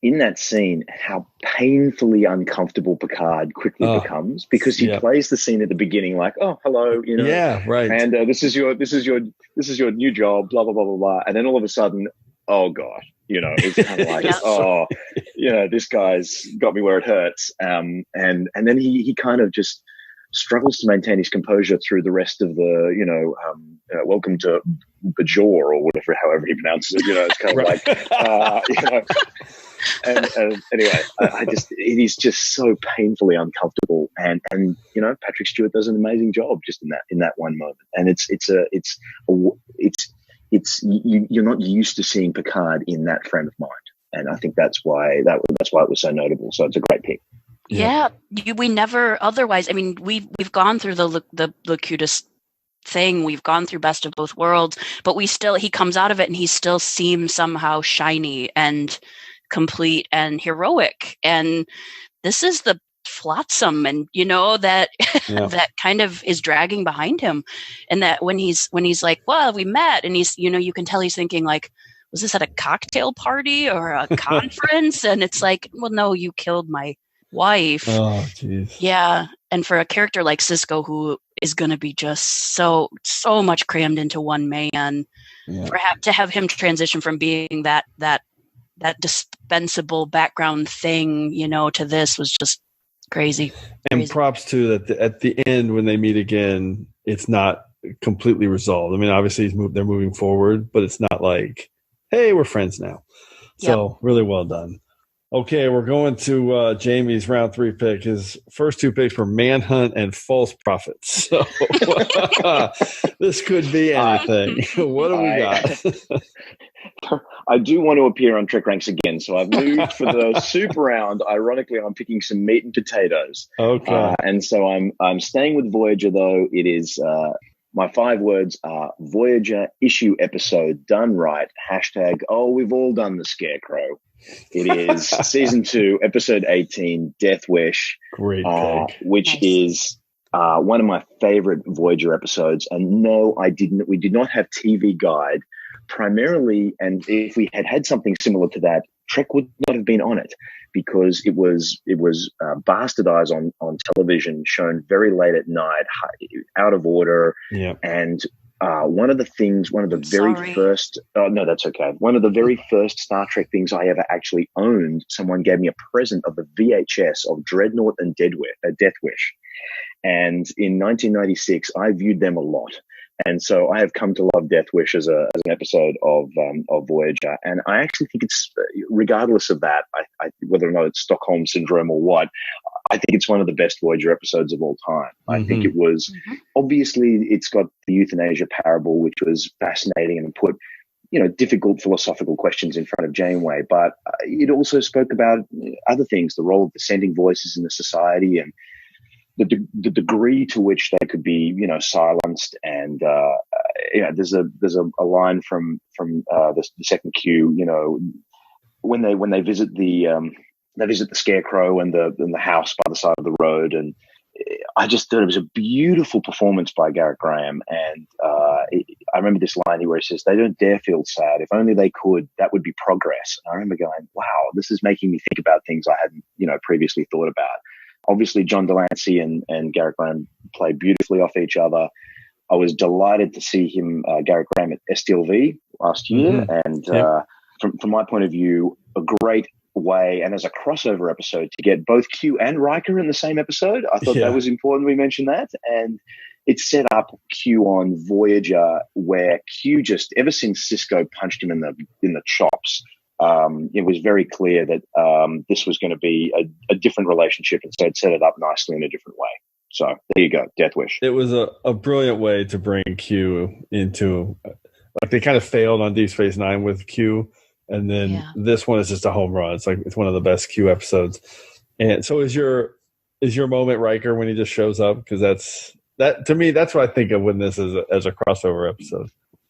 in that scene, how painfully uncomfortable Picard quickly becomes because he plays the scene at the beginning like, "Oh, hello," Yeah, right. And this is your new job, blah blah blah blah blah, and then all of a sudden, oh God, it's kind of like, oh, this guy's got me where it hurts. And then he kind of just struggles to maintain his composure through the rest of the, welcome to Bajor or whatever, however he pronounces it. It's kind of like, and anyway, it is just so painfully uncomfortable. And Patrick Stewart does an amazing job just in that one moment. And you're not used to seeing Picard in that frame of mind. And I think that's why it was so notable. So it's a great pick. Yeah, we never. Otherwise, I mean, we've gone through the Locutus thing. We've gone through Best of Both Worlds, but he comes out of it and he still seems somehow shiny and complete and heroic. And this is the flotsam, and that that kind of is dragging behind him. And that when he's like, well, we met, and he's you can tell he's thinking like, was this at a cocktail party or a conference? And it's like, well, no, you killed my wife. Oh, jeez. Yeah. And for a character like Sisko, who is going to be just so much crammed into one man, to have him transition from being that dispensable background thing, to this was just crazy. And props to that at the end when they meet again, it's not completely resolved. I mean, obviously they're moving forward, but it's not like, hey, we're friends now. So really well done. Okay, we're going to Jamie's round 3 pick. His first 2 picks were Manhunt and False Prophets. So this could be anything. What do we got? I do want to appear on TrekRanks again, so I've moved for the soup round. Ironically, I'm picking some meat and potatoes. Okay. And so I'm staying with Voyager, though. It is my 5 words are Voyager issue episode done right. # oh, we've all done the Scarecrow. It is season 2, episode 18, Death Wish. Great pick. Which is one of my favorite Voyager episodes. And no, we did not have TV Guide primarily. And if we had something similar to that, Trek would not have been on it because it was bastardized on television, shown very late at night, out of order. Yeah. And one of the very first Star Trek things I ever actually owned, someone gave me a present of the VHS of Dreadnought and Death Wish. And in 1996, I viewed them a lot. And so I have come to love Death Wish as an episode of Voyager. And I actually think it's, regardless of that, whether or not it's Stockholm Syndrome or what, I think it's one of the best Voyager episodes of all time. I think it was, obviously, it's got the euthanasia parable, which was fascinating and put, difficult philosophical questions in front of Janeway. But it also spoke about other things, the role of dissenting voices in the society and the degree to which they could be, silenced. And there's a line from the second Q, when they visit the Scarecrow and the house by the side of the road, and I just thought it was a beautiful performance by Garrett Graham. And I remember this line where he says, "They don't dare feel sad. If only they could, that would be progress." And I remember going, "Wow, this is making me think about things I hadn't, previously thought about." Obviously, John Delancey and Garrett Graham play beautifully off each other. I was delighted to see him, Garrett Graham, at STLV last year. And from my point of view, a great way, and as a crossover episode, to get both Q and Riker in the same episode. I thought that was important we mentioned that. And it set up Q on Voyager, where Q just, ever since Sisko punched him in the chops, it was very clear that this was going to be a different relationship, and so it set it up nicely in a different way. So there you go, Death Wish. It was a brilliant way to bring Q into, like, they kind of failed on Deep Space Nine with Q, and then this one is just a home run. It's one of the best Q episodes. And so is your moment Riker when he just shows up? Because to me, that's what I think of when this is as a crossover episode.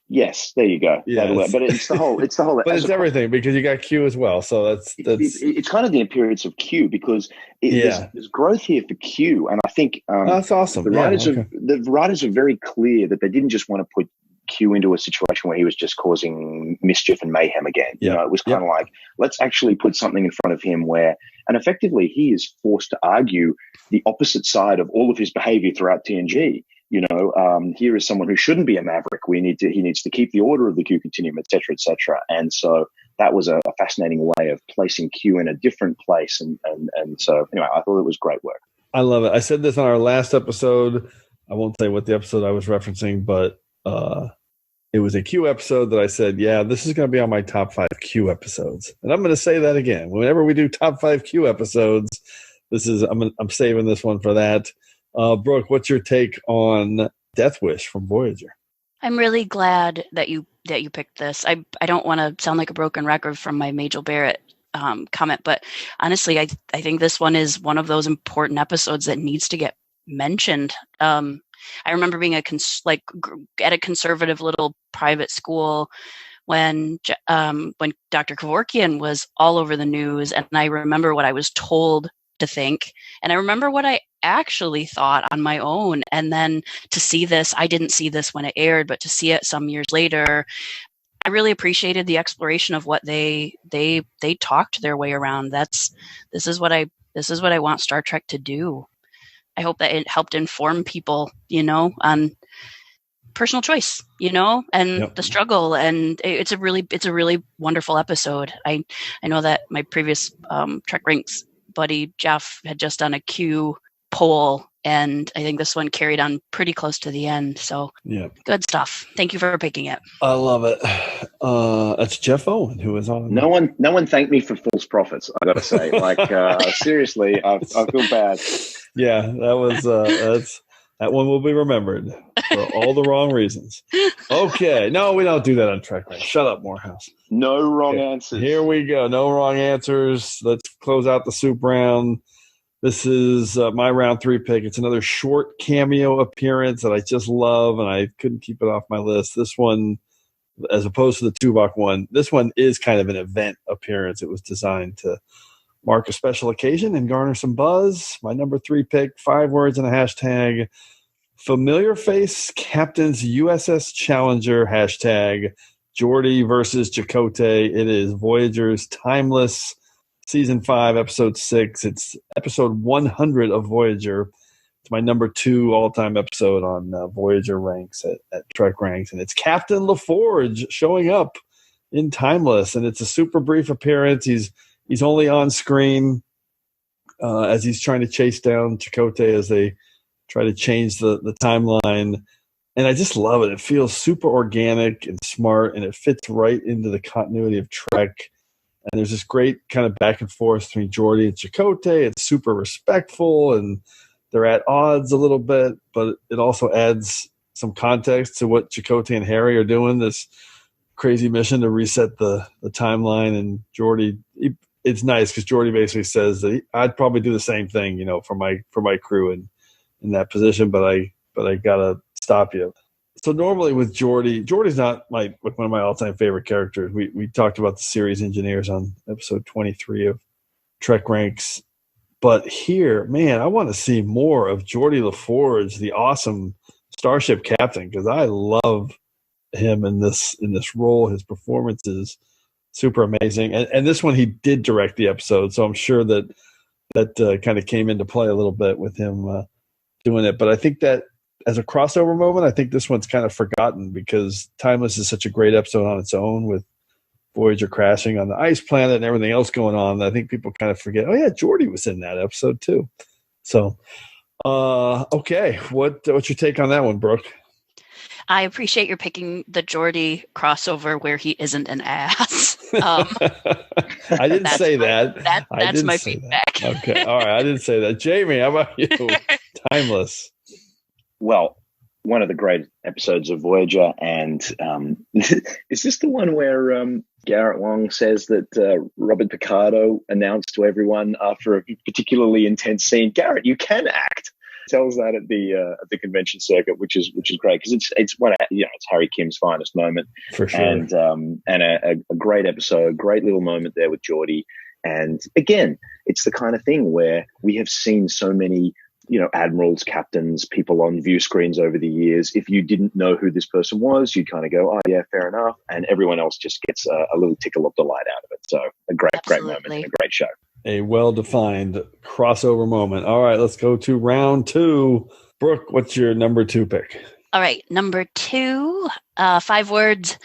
Yes, there you go. Yes. But it's the whole. But it's everything, because you got Q as well. So it's kind of the appearance of Q, because there's growth here for Q, and I think that's awesome. The writers are very clear that they didn't just want to put Q into a situation where he was just causing mischief and mayhem again. It was kind of like, let's actually put something in front of him where, and effectively he is forced to argue the opposite side of all of his behavior throughout TNG. here is someone who shouldn't be a maverick. He needs to keep the order of the Q continuum, et cetera, et cetera. And so that was a fascinating way of placing Q in a different place. And so anyway, I thought it was great work. I love it. I said this on our last episode. I won't say what the episode I was referencing, but it was a Q episode that I said, yeah, this is going to be on my top 5 Q episodes. And I'm going to say that again. Whenever we do top 5 Q episodes, I'm saving this one for that. Brooke, what's your take on Death Wish from Voyager? I'm really glad that you picked this. I don't want to sound like a broken record from my Majel Barrett comment, but honestly, I think this one is one of those important episodes that needs to get mentioned. I remember being at a conservative little private school when Dr. Kevorkian was all over the news, and I remember what I was told to think, and I remember what I actually thought on my own. And then to see this, I didn't see this when it aired, but to see it some years later, I really appreciated the exploration of what they talked their way around. This is what I want Star Trek to do. I hope that it helped inform people, on personal choice, and the struggle. And it's a really wonderful episode. I know that my previous TrekRanks buddy Jeff had just done a Q poll, and I think this one carried on pretty close to the end. So good stuff. Thank you for picking it. I love it. That's Jeff Owen, who is on. No one thanked me for false prophets. I got to say, seriously, I feel bad. Yeah, that was that one will be remembered for all the wrong reasons. Okay, no, we don't do that on TrekRanks. Shut up, Morehouse. No wrong answers. Here we go. No wrong answers. Let's close out the soup round. This is my round 3 pick. It's another short cameo appearance that I just love, and I couldn't keep it off my list. This one, as opposed to the Tuvok one, this one is kind of an event appearance. It was designed to mark a special occasion and garner some buzz. My number 3 pick, 5 words and a hashtag. Familiar face captain's USS Challenger, hashtag Geordi versus Chakotay. It is Voyager's Timeless Season 5, Episode 6. It's Episode 100 of Voyager. It's my number 2 all-time episode on Voyager ranks at TrekRanks. And it's Captain LaForge showing up in Timeless. And it's a super brief appearance. He's only on screen as he's trying to chase down Chakotay as they try to change the timeline. And I just love it. It feels super organic and smart, and it fits right into the continuity of Trek. And there's this great kind of back and forth between Geordi and Chakotay. It's super respectful, and they're at odds a little bit, but it also adds some context to what Chakotay and Harry are doing, this crazy mission to reset the timeline. And Geordi, it's nice because Geordi basically says that I'd probably do the same thing, for my crew in that position, but I gotta stop you. So normally with Geordi's not one of my all-time favorite characters. We talked about the series engineers on episode 23 of TrekRanks, but here, man, I want to see more of Geordi LaForge, the awesome starship captain, because I love him in this role. His performance is super amazing, and this one he did direct the episode, so I'm sure that kind of came into play a little bit with him doing it. But I think that as a crossover moment, I think this one's kind of forgotten because Timeless is such a great episode on its own with Voyager crashing on the ice planet and everything else going on. I think people kind of forget, oh yeah, Geordi was in that episode too. So, okay. What's your take on that one, Brooke? I appreciate your picking the Geordi crossover where he isn't an ass. I didn't say that. That's my feedback. Okay. All right. I didn't say that. Jamie, how about you? Timeless. Well, one of the great episodes of Voyager, and is this the one where Garrett Wang says that Robert Picardo announced to everyone after a particularly intense scene, "Garrett, you can act." Tells that at the convention circuit, which is great because it's one of, it's Harry Kim's finest moment for sure, and a great episode, great little moment there with Geordi. And again, it's the kind of thing where we have seen so many admirals, captains, people on view screens over the years. If you didn't know who this person was, you'd kind of go, oh yeah, fair enough. And everyone else just gets a little tickle of delight out of it. So a great moment and a great show. A well-defined crossover moment. All right, let's go to round 2. Brooke, what's your number 2 pick? All right, number 2, 5 words.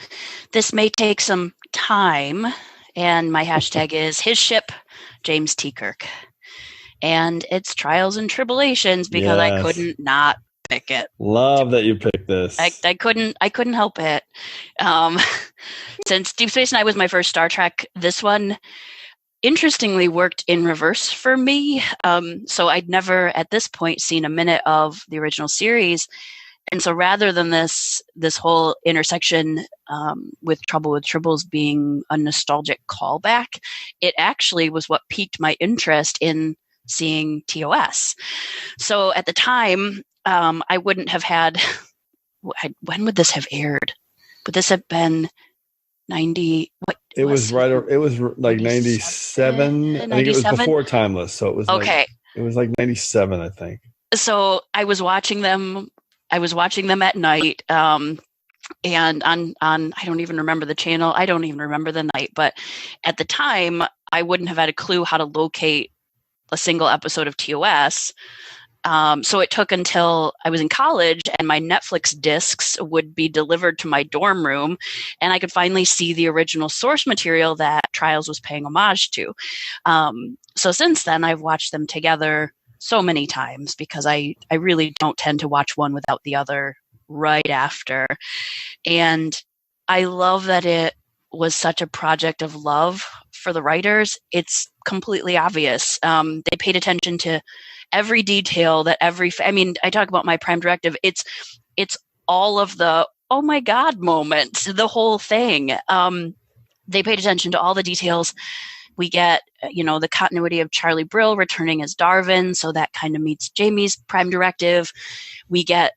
This may take some time, and my hashtag is his ship, James T. Kirk. And it's Trials and Tribulations because I couldn't not pick it. Love that you picked this. I couldn't help it. Since Deep Space Nine was my first Star Trek, this one interestingly worked in reverse for me. So I'd never at this point seen a minute of the original series. And so rather than this whole intersection with Trouble with Tribbles being a nostalgic callback, it actually was what piqued my interest in seeing TOS. So at the time, I wouldn't have had. When would this have aired? Would this have been 90? What? It was right. It was like 97. I think it was before Timeless, so it was okay. It was like 97, I think. So I was watching them. At night, and on I don't even remember the channel. I don't even remember the night. But at the time, I wouldn't have had a clue how to locate a single episode of TOS. So it took until I was in college and my Netflix discs would be delivered to my dorm room and I could finally see the original source material that Trials was paying homage to. So since then, I've watched them together so many times because I really don't tend to watch one without the other right after. And I love that it was such a project of love for the writers. It's completely obvious. They paid attention to every detail that I talk about my Prime Directive. It's all of the, oh my God moments, the whole thing. They paid attention to all the details. We get, the continuity of Charlie Brill returning as Darvin, so that kind of meets Jamie's Prime Directive. We get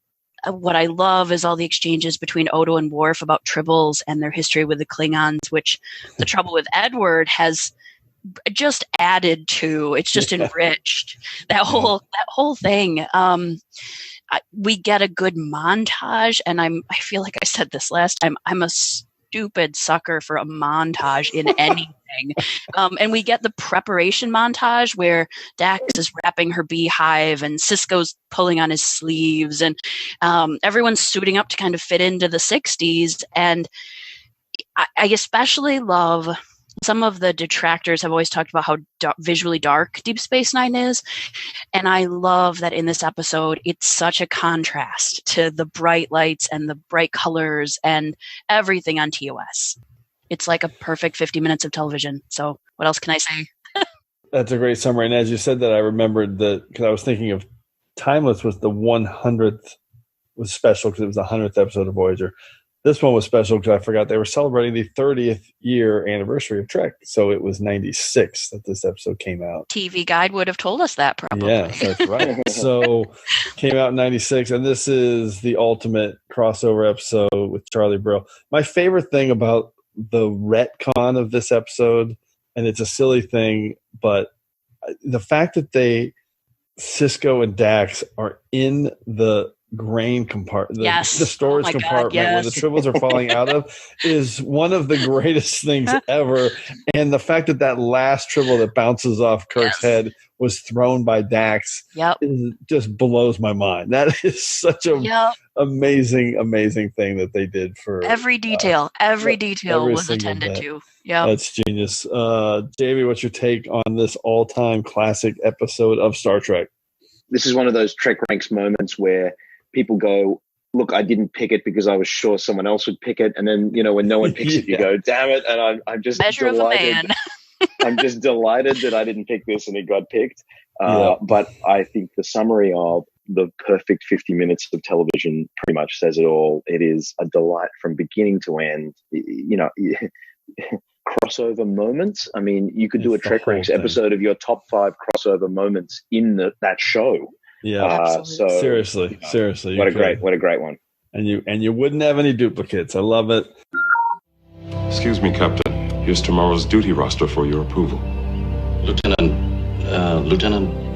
what I love is all the exchanges between Odo and Worf about Tribbles and their history with the Klingons, which the Trouble with Edward has just added to. It's just enriched that whole thing. We get a good montage, and I feel like I said this last time. I'm a stupid sucker for a montage in anything. And we get the preparation montage where Dax is wrapping her beehive and Sisko's pulling on his sleeves and everyone's suiting up to kind of fit into the 60s. And I especially love, some of the detractors have always talked about how visually dark Deep Space Nine is. And I love that in this episode, it's such a contrast to the bright lights and the bright colors and everything on TOS. It's like a perfect 50 minutes of television. So what else can I say? That's a great summary. And as you said that, I remembered that because I was thinking of Timeless was the 100th was special because it was the 100th episode of Voyager. This one was special because I forgot they were celebrating the 30th year anniversary of Trek. So it was 96 that this episode came out. TV Guide would have told us that probably. Yeah, that's right. So came out in 96. And this is the ultimate crossover episode with Charlie Brill. My favorite thing about the retcon of this episode, and it's a silly thing, but the fact that Sisko and Dax are in the grain compartment, the storage compartment where the Tribbles are falling out of is one of the greatest things ever. And the fact that last Tribble that bounces off Kirk's head was thrown by Dax just blows my mind. That is such a amazing thing that they did for every detail. Every detail was attended to. Yeah, that's genius. Jamie, what's your take on this all-time classic episode of Star Trek? This is one of those TrekRanks moments where people go, look, I didn't pick it because I was sure someone else would pick it. And then, when no one picks it, you go, damn it. And I'm just Measure delighted. Of a man. I'm just delighted that I didn't pick this and it got picked. But I think the summary of the perfect 50 minutes of television pretty much says it all. It is a delight from beginning to end. Crossover moments. I mean, you could do a TrekRanks episode of your top 5 crossover moments in that show. Yeah. So seriously. What a great one. And you wouldn't have any duplicates. I love it. Excuse me, Captain. Here's tomorrow's duty roster for your approval. Lieutenant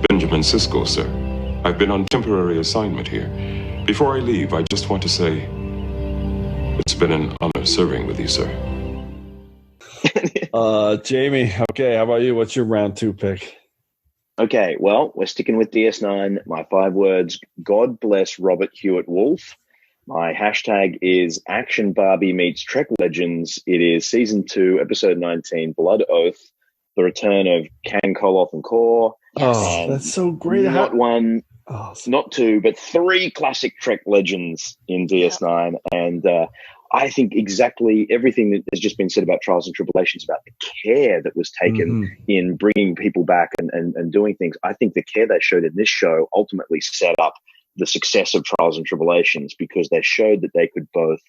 Benjamin Sisko, sir. I've been on temporary assignment here. Before I leave, I just want to say it's been an honor serving with you, sir. Jamie, okay, how about you? What's your round 2 pick? Okay, well, we're sticking with DS9. My 5 words, God bless Robert Hewitt Wolf. My hashtag is Action Barbie meets Trek Legends. It is Season 2, Episode 19, Blood Oath, the return of Kang, Koloth, and Kor. Oh, that's so great. Not one, not two, but 3 classic Trek Legends in DS9. And I think exactly everything that has just been said about Trials and Tribulations, about the care that was taken in bringing people back and doing things. I think the care they showed in this show ultimately set up the success of Trials and Tribulations, because they showed that they could both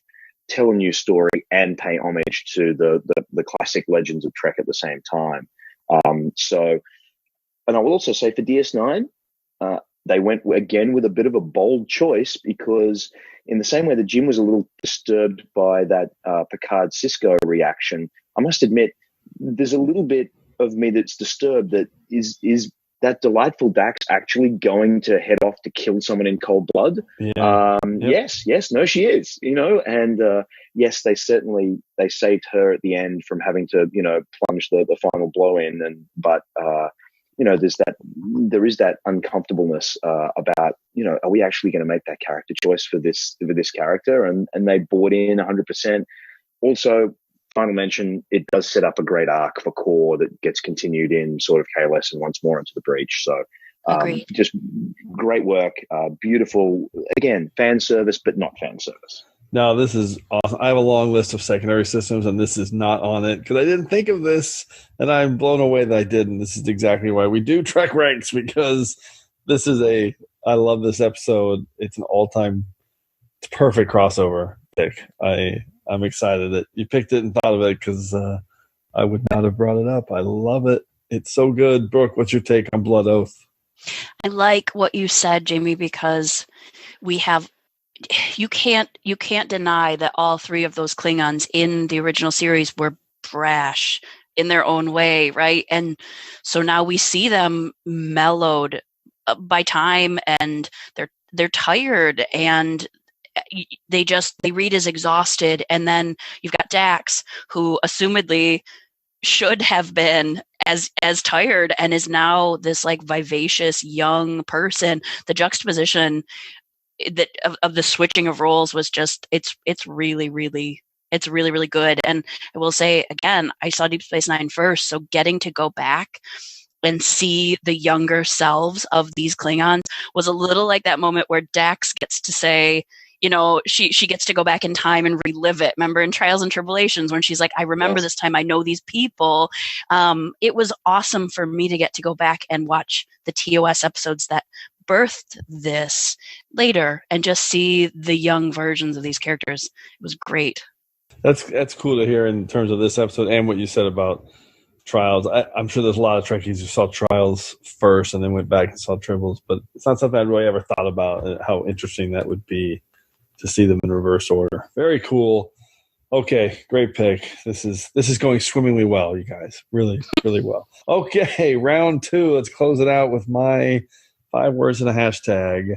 tell a new story and pay homage to the classic legends of Trek at the same time. And I will also say for DS9, they went again with a bit of a bold choice, because in the same way that Jim was a little disturbed by that Picard Cisco reaction, I must admit there's a little bit of me that's disturbed that is that delightful Dax actually going to head off to kill someone in cold blood? Yeah. Yes, no, she is, and yes, they saved her at the end from having to, plunge the final blow in, but there is that uncomfortableness about, are we actually going to make that character choice for this character? And they bought in 100%. Also, final mention, it does set up a great arc for Kor that gets continued in sort of KLS and once more into the Breach. So just great work, beautiful, again, fan service, but not fan service. No, this is awesome. I have a long list of secondary systems, and this is not on it because I didn't think of this, and I'm blown away that I didn't. This is exactly why we do Trek Ranks, because this is I love this episode. It's an all-time, it's perfect crossover pick. I'm excited that you picked it and thought of it, because I would not have brought it up. I love it. It's so good. Brooke, what's your take on Blood Oath? I like what you said, Jamie, because you can't deny that all 3 of those Klingons in the original series were brash in their own way, right? And so now we see them mellowed by time, and they're tired, and they read as exhausted. And then you've got Dax, who assumedly should have been as tired, and is now this like vivacious young person. The juxtaposition of the switching of roles was just it's really good. And I will say again, I saw Deep Space Nine first, so getting to go back and see the younger selves of these Klingons was a little like that moment where Dax gets to say, she gets to go back in time and relive it. Remember in Trials and Tribulations when she's like, I remember this time, I know these people. It was awesome for me to get to go back and watch the TOS episodes that birthed this later and just see the young versions of these characters. It was great. That's cool to hear in terms of this episode and what you said about Trials. I'm sure there's a lot of Trekkies who saw Trials first and then went back and saw Tribbles, but it's not something I really ever thought about, how interesting that would be to see them in reverse order. Very cool. Okay, great pick. This is going swimmingly well, you guys. Really, really well. Okay, round 2. Let's close it out with my 5 words and a hashtag.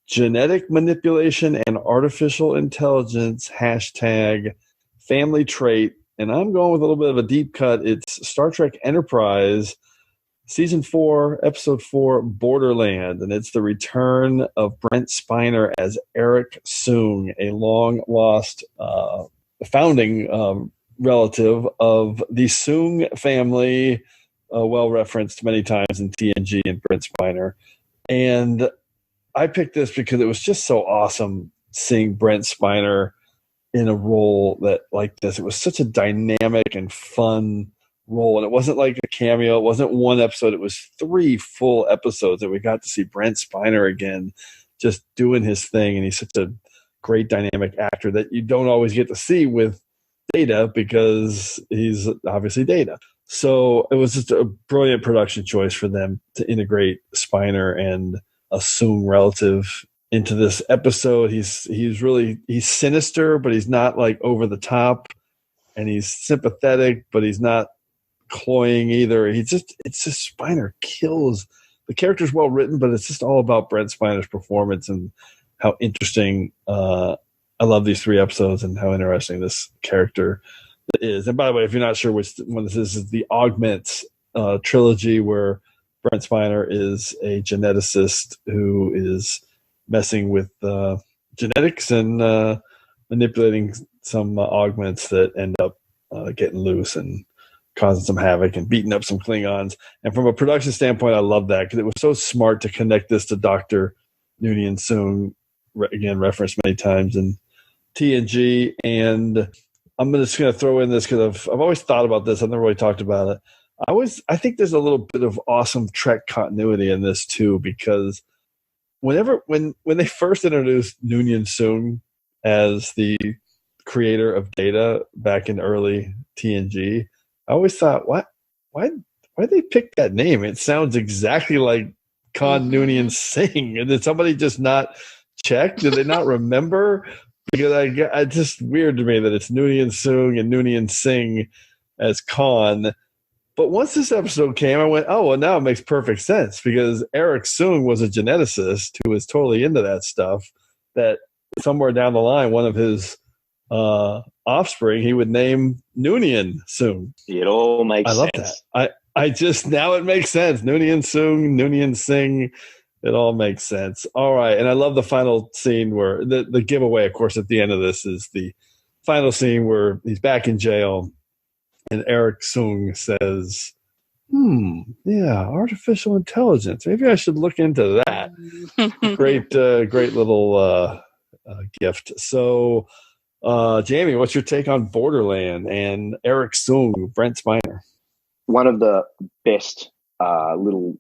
Genetic manipulation and artificial intelligence, hashtag family trait. And I'm going with a little bit of a deep cut. It's Star Trek Enterprise, Season 4, Episode 4, Borderland. And it's the return of Brent Spiner as Eric Soong, a long-lost founding relative of the Soong family, well-referenced many times in TNG and Brent Spiner. And I picked this because it was just so awesome seeing Brent Spiner in a role that like this. It was such a dynamic and fun role, and it wasn't like a cameo. It wasn't one episode. It was 3 full episodes that we got to see Brent Spiner again just doing his thing, and he's such a great dynamic actor that you don't always get to see with Data because he's obviously Data. So it was just a brilliant production choice for them to integrate Spiner and a Soong relative into this episode. He's sinister, but he's not like over the top, and he's sympathetic, but he's not cloying either. It's just Spiner kills. The character's well written, but it's just all about Brent Spiner's performance and how interesting. I love these 3 episodes and how interesting this character is. And by the way, if you're not sure which one this is the Augments trilogy where Brent Spiner is a geneticist who is messing with genetics and manipulating some augments that end up getting loose and causing some havoc and beating up some Klingons. And from a production standpoint, I love that because it was so smart to connect this to Dr. Noonien Soong, again, referenced many times in TNG. And I'm just going to throw in this because I've always thought about this. I've never really talked about it. I think there's a little bit of awesome Trek continuity in this too, because when they first introduced Noonien Soong as the creator of Data back in early TNG, I always thought, why they pick that name? It sounds exactly like Khan Noonien Singh. And did somebody just not check? Did they not remember? Because it's just weird to me that it's Noonien Soong and Noonien Singh as Khan. But once this episode came, I went, oh, well, now it makes perfect sense because Eric Soong was a geneticist who was totally into that stuff, that somewhere down the line, one of his offspring, he would name Noonien Soong. It all makes sense. I love that. I just, now it makes sense. Noonien Soong, Noonien Singh, it all makes sense. All right. And I love the final scene where the giveaway, of course, at the end of this is the final scene where he's back in jail and Eric Soong says, yeah, artificial intelligence. Maybe I should look into that. Great little gift. So, Jamie, what's your take on Borderland and Eric Soong, Brent Spiner? One of the best little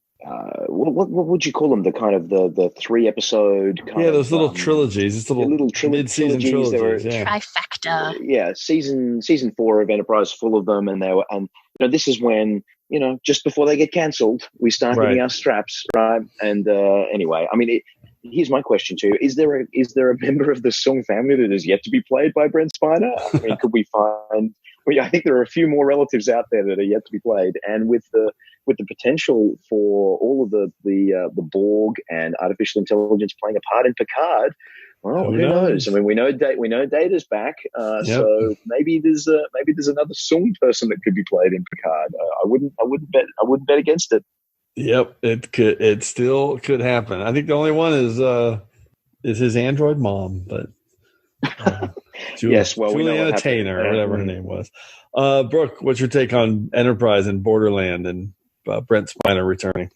what would you call them? The kind of the 3-episode kind of, those little trilogies. It's little mid-season trilogies. Trifecta. Yeah, season 4 of Enterprise, full of them, and this is when just before they get cancelled, we start getting our straps, right? And anyway, I mean, here's my question to you: Is there a member of the Soong family that is yet to be played by Brent Spiner? I mean, could we find? I think there are a few more relatives out there that are yet to be played, and with the potential for all of the Borg and artificial intelligence playing a part in Picard, well, who knows? I mean, we know Data's back, so maybe there's another Soong person that could be played in Picard. I wouldn't bet against it. Yep, it still could happen. I think the only one is his android mom, but Juliana Tainer, or whatever her name was. Brooke, what's your take on Enterprise and Borderland and Brent Spiner returning?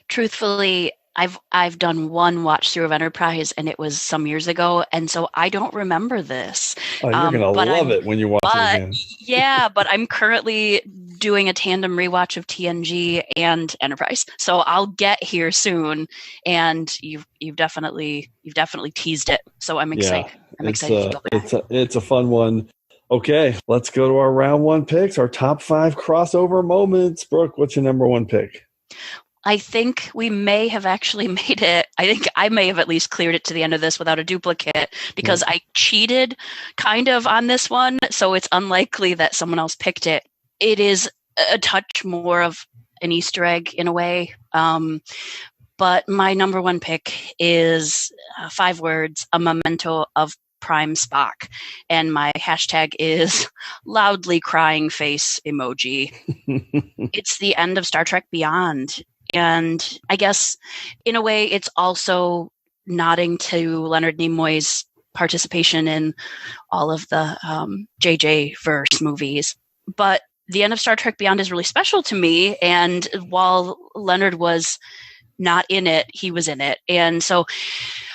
Truthfully, I've done one watch through of Enterprise, and it was some years ago, and so I don't remember this. Oh, you're gonna love it when you watch it again. Yeah, but I'm currently doing a tandem rewatch of TNG and Enterprise, so I'll get here soon. And you've definitely teased it, so I'm excited. I'm excited to go back. It's a fun one. Okay, let's go to our round 1 picks, our top 5 crossover moments. Brooke, what's your number 1 pick? I think we may have actually made it. I think I may have at least cleared it to the end of this without a duplicate because I cheated kind of on this one. So it's unlikely that someone else picked it. It is a touch more of an Easter egg in a way. But my number 1 pick is 5 words, a memento of Prime Spock. And my hashtag is loudly crying face emoji. It's the end of Star Trek Beyond. And I guess in a way, it's also nodding to Leonard Nimoy's participation in all of the JJ verse movies. But the end of Star Trek Beyond is really special to me. And while Leonard was not in it, he was in it. And so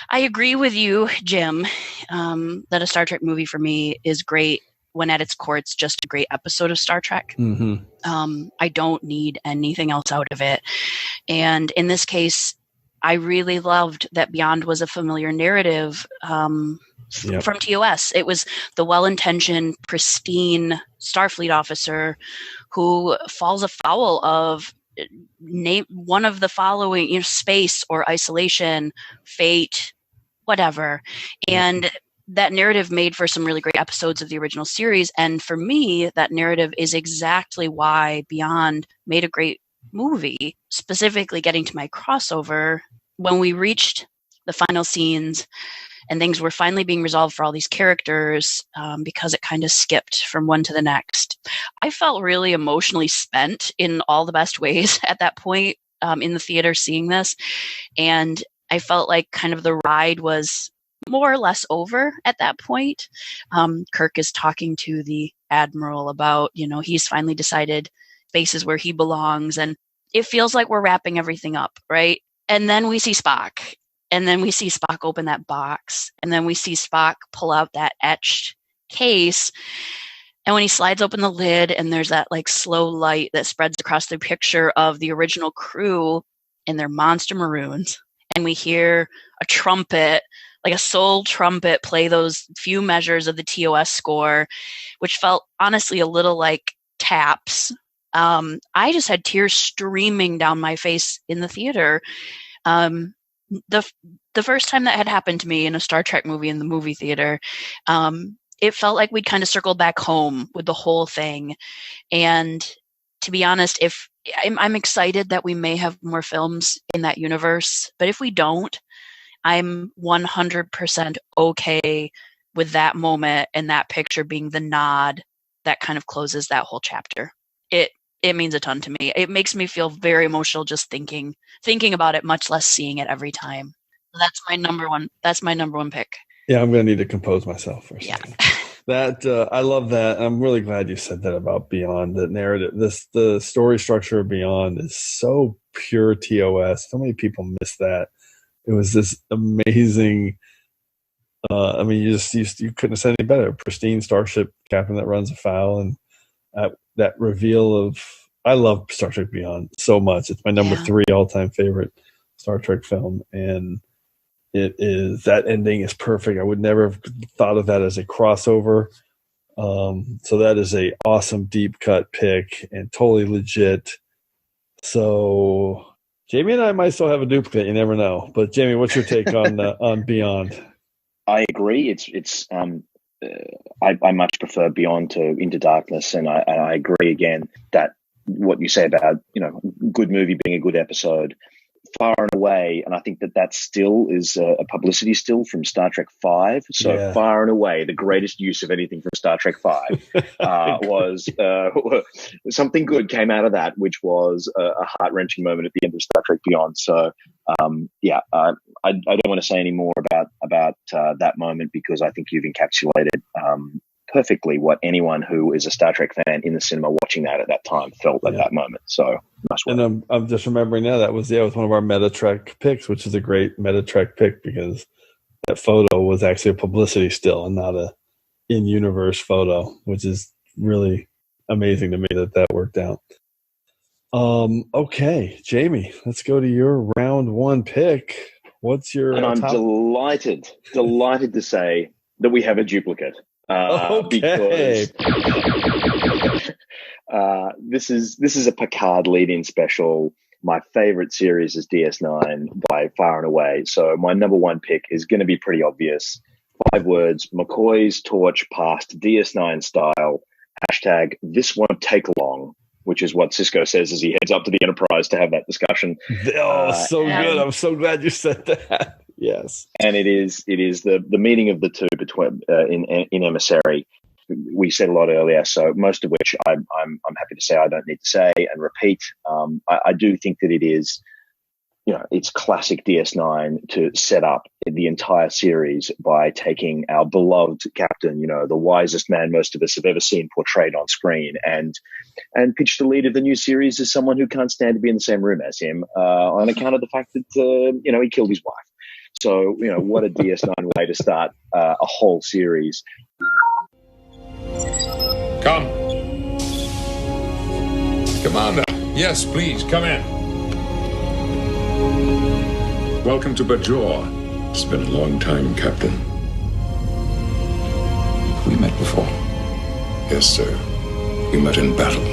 I agree with you, Jim, that a Star Trek movie for me is great when at its core it's just a great episode of Star Trek. I don't need anything else out of it. And in this case, I really loved that Beyond was a familiar narrative from TOS. It was the well-intentioned, pristine Starfleet officer who falls afoul of one of the following, space or isolation, fate, whatever. And that narrative made for some really great episodes of the original series. And for me, that narrative is exactly why Beyond made a great movie. Specifically getting to my crossover, when we reached the final scenes and things were finally being resolved for all these characters, because it kind of skipped from one to the next. I felt really emotionally spent in all the best ways at that point. in the theater seeing this, and I felt like kind of the ride was more or less over at that point. Kirk is talking to the Admiral about, he's finally decided space is where he belongs, and it feels like we're wrapping everything up, right? And then we see Spock, and then we see Spock open that box, and then we see Spock pull out that etched case, and when he slides open the lid and there's that like slow light that spreads across the picture of the original crew in their monster maroons, and we hear a trumpet, like a soul trumpet, play those few measures of the TOS score, which felt honestly a little like taps. I just had tears streaming down my face in the theater. The first time that had happened to me in a Star Trek movie in the movie theater, it felt like we'd kind of circled back home with the whole thing. And to be honest, if I'm excited that we may have more films in that universe, but if we don't, I'm 100% okay with that moment and that picture being the nod that kind of closes that whole chapter. It means a ton to me. It makes me feel very emotional just thinking about it, much less seeing it every time. That's my number one. That's my number one pick. Yeah, I'm going to need to compose myself for a second. That I love that. I'm really glad you said that about Beyond. The narrative, the story structure of Beyond is so pure TOS. So many people miss that. It was this amazing. You couldn't have said any better. Pristine starship captain that runs afoul, and that reveal of. I love Star Trek Beyond so much. It's my number 3 all-time favorite Star Trek film, and it is, that ending is perfect. I would never have thought of that as a crossover. So that is a awesome deep cut pick and totally legit. So Jamie and I might still have a duplicate. You never know. But Jamie, what's your take on Beyond? I agree. I much prefer Beyond to Into Darkness, and I agree again that what you say about good movie being a good episode, far and away, and I think that still is a publicity still from Star Trek V. So far and away, the greatest use of anything from Star Trek V was something good came out of that, which was a heart-wrenching moment at the end of Star Trek Beyond. So I don't want to say any more about that moment, because I think you've encapsulated perfectly what anyone who is a Star Trek fan in the cinema watching that at that time felt at that moment. So nice one. And I'm just remembering now that was one of our Meta Trek picks, which is a great Meta Trek pick, because that photo was actually a publicity still and not a in-universe photo, which is really amazing to me that worked out. Okay, Jamie, let's go to your round 1 pick. What's your? And I'm delighted to say that we have a duplicate. Because this is a Picard lead-in special. My favorite series is DS9 by far and away. So my number 1 pick is going to be pretty obvious. 5 words: McCoy's torch passed DS9 style. # this won't take long, which is what Sisko says as he heads up to the Enterprise to have that discussion. So good. I'm so glad you said that. Yes. And it is the meeting of the two between in Emissary. We said a lot earlier, so most of which I'm happy to say I don't need to say and repeat. I do think that it is, it's classic DS9 to set up the entire series by taking our beloved captain, the wisest man most of us have ever seen portrayed on screen, and pitch the lead of the new series as someone who can't stand to be in the same room as him on account of the fact that he killed his wife. So, what a DS9 way to start a whole series. Come. Commander. Yes, please, come in. Welcome to Bajor. It's been a long time, Captain. We met before. Yes, sir. We met in battle.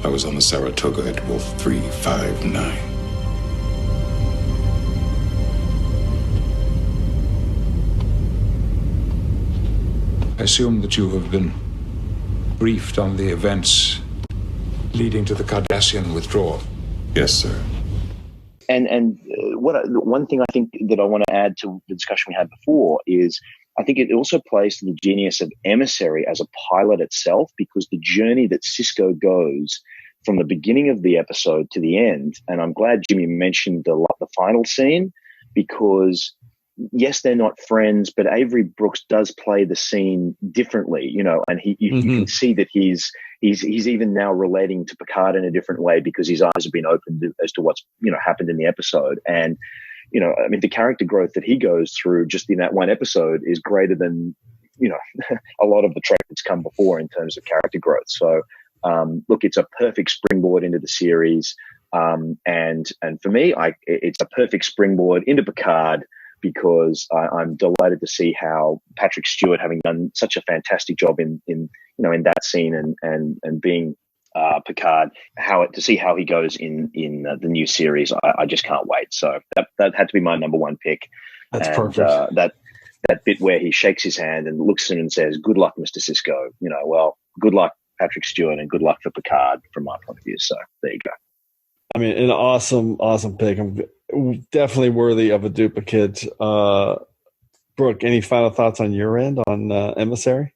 I was on the Saratoga at Wolf 359. I assume that you have been briefed on the events leading to the Cardassian withdrawal. Yes, sir. And one thing I think that I want to add to the discussion we had before is I think it also plays to the genius of Emissary as a pilot itself, because the journey that Sisko goes from the beginning of the episode to the end. And I'm glad Jimmy mentioned the final scene, because yes, they're not friends, but Avery Brooks does play the scene differently, you know, and you can see that he's even now relating to Picard in a different way, because his eyes have been opened as to what's, you know, happened in the episode. And, you know, I mean, the character growth that he goes through just in that one episode is greater than, you know, a lot of the Trek that's come before in terms of character growth. So, look, it's a perfect springboard into the series. And for me, it's a perfect springboard into Picard, because I'm delighted to see how Patrick Stewart, having done such a fantastic job in that scene and being Picard, to see how he goes in the new series. I just can't wait. So that had to be my number one pick. That's perfect. That bit where he shakes his hand and looks at him and says, "Good luck, Mr. Sisko." You know, well, good luck, Patrick Stewart, and good luck for Picard from my point of view. So there you go. I mean, an awesome pick. I'm definitely worthy of a duplicate. Brooke, any final thoughts on your end on Emissary?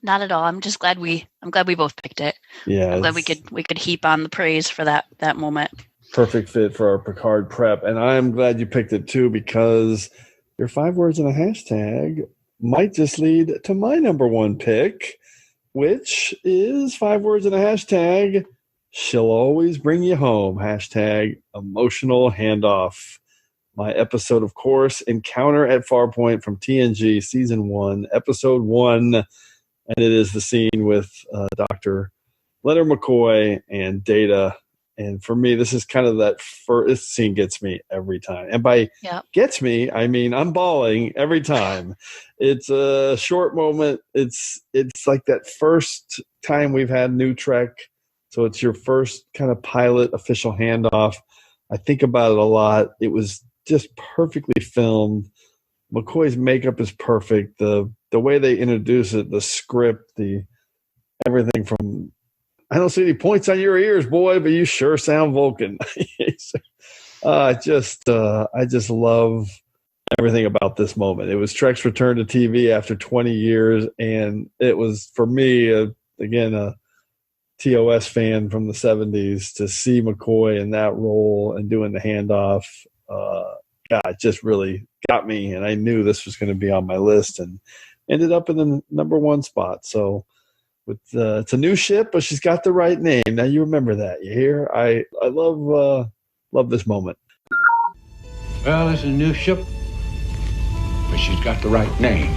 Not at all. I'm just glad we both picked it. Yeah, I'm glad we could heap on the praise for that moment. Perfect fit for our Picard prep, and I'm glad you picked it too, because your 5 words in a hashtag might just lead to my number one pick, which is 5 words in a hashtag. She'll always bring you home. Hashtag emotional handoff. My episode, of course, Encounter at Farpoint from TNG Season 1, Episode 1. And it is the scene with Dr. Leonard McCoy and Data. And for me, this is kind of that first scene gets me every time. And by gets me, I mean I'm bawling every time. It's a short moment. It's like that first time we've had New Trek. So it's your first kind of pilot official handoff. I think about it a lot. It was just perfectly filmed. McCoy's makeup is perfect. The way they introduce it, the script, the everything from I don't see any points on your ears, boy, but you sure sound Vulcan. I just love everything about this moment. It was Trek's return to TV after 20 years, and it was for me again a TOS fan from the 70s to see McCoy in that role and doing the handoff. It just really got me, and I knew this was going to be on my list and ended up in the number one spot. So it's a new ship, but she's got the right name. Now you remember that. You hear? I love this moment. Well, it's a new ship, but she's got the right name.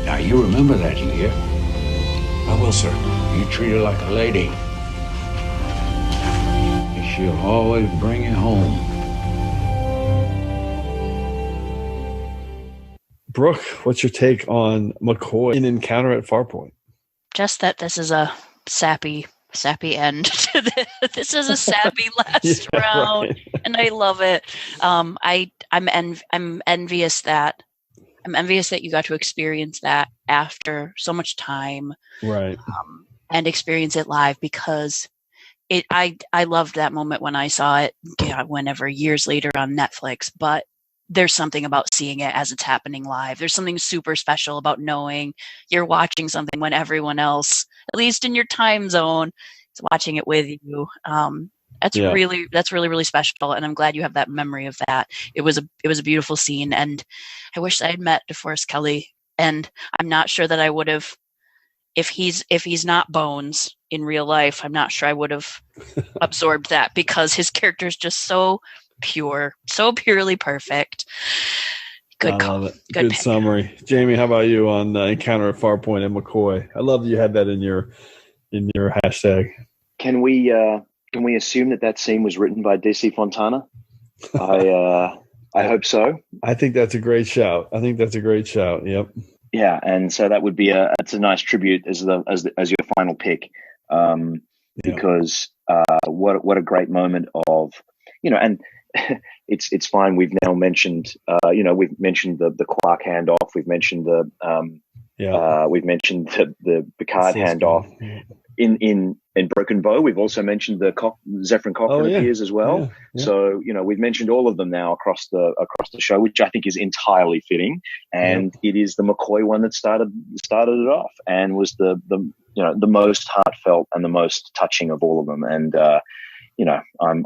Now you remember that, you hear? I will, sir. You treat her like a lady. She'll always bring you home. Brooke, what's your take on McCoy in Encounter at Farpoint? Just that this is a sappy end to this. This is a sappy last round, right. And I love it. I'm envious that you got to experience that after so much time, right? And experience it live, because I loved that moment when I saw it. Whenever years later on Netflix, but there's something about seeing it as it's happening live. There's something super special about knowing you're watching something when everyone else, at least in your time zone, is watching it with you. That's really special, and I'm glad you have that memory of that. It was a beautiful scene, and I wish I had met DeForest Kelley. And I'm not sure that I would have, if he's not Bones in real life, I'm not sure I would have absorbed that, because his character is just so pure, so purely perfect. Good call. Love it. Good summary. Jamie, how about you on Encounter at Farpoint and McCoy? I love that you had that in your hashtag. Can we assume that scene was written by DC Fontana? I hope so. I think that's a great shout. Yep. Yeah, and so that would be it's a nice tribute as your final pick, because what a great moment of, and it's fine. We've now mentioned we've mentioned the Quark handoff. We've mentioned we've mentioned the Picard handoff. in Broken Bow, we've also mentioned the Zephyrin Cochrane appears as well. Yeah, yeah. So we've mentioned all of them now across the show, which I think is entirely fitting. And it is the McCoy one that started it off and was the most heartfelt and the most touching of all of them. And I'm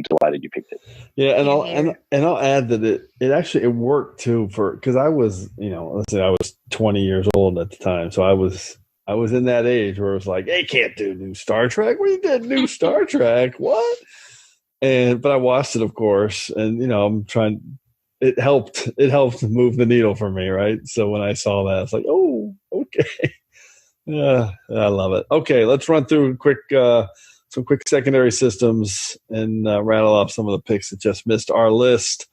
delighted you picked it. Yeah, and I'll add that it worked too because I was let's say I was 20 years old at the time, so I was in that age where it was like, hey, can't do new Star Trek. We did new Star Trek. What? But I watched it, of course, and I'm trying. It helped move the needle for me, right? So when I saw that, I was like, oh, okay, yeah, I love it. Okay, let's run through some quick secondary systems and rattle off some of the picks that just missed our list.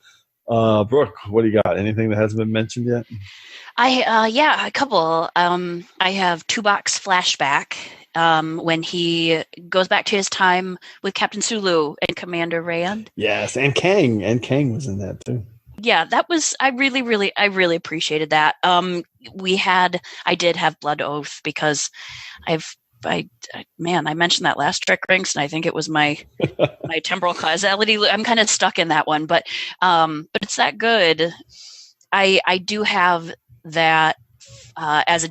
Brooke, what do you got? Anything that hasn't been mentioned yet? A couple. I have Tuvok's flashback when he goes back to his time with Captain Sulu and Commander Rand. Yes, and Kang was in that too. Yeah, that was I really appreciated that. I did have Blood Oath because I mentioned that last TrekRanks, and I think it was my temporal causality. I'm kind of stuck in that one, but it's that good. I do have that as a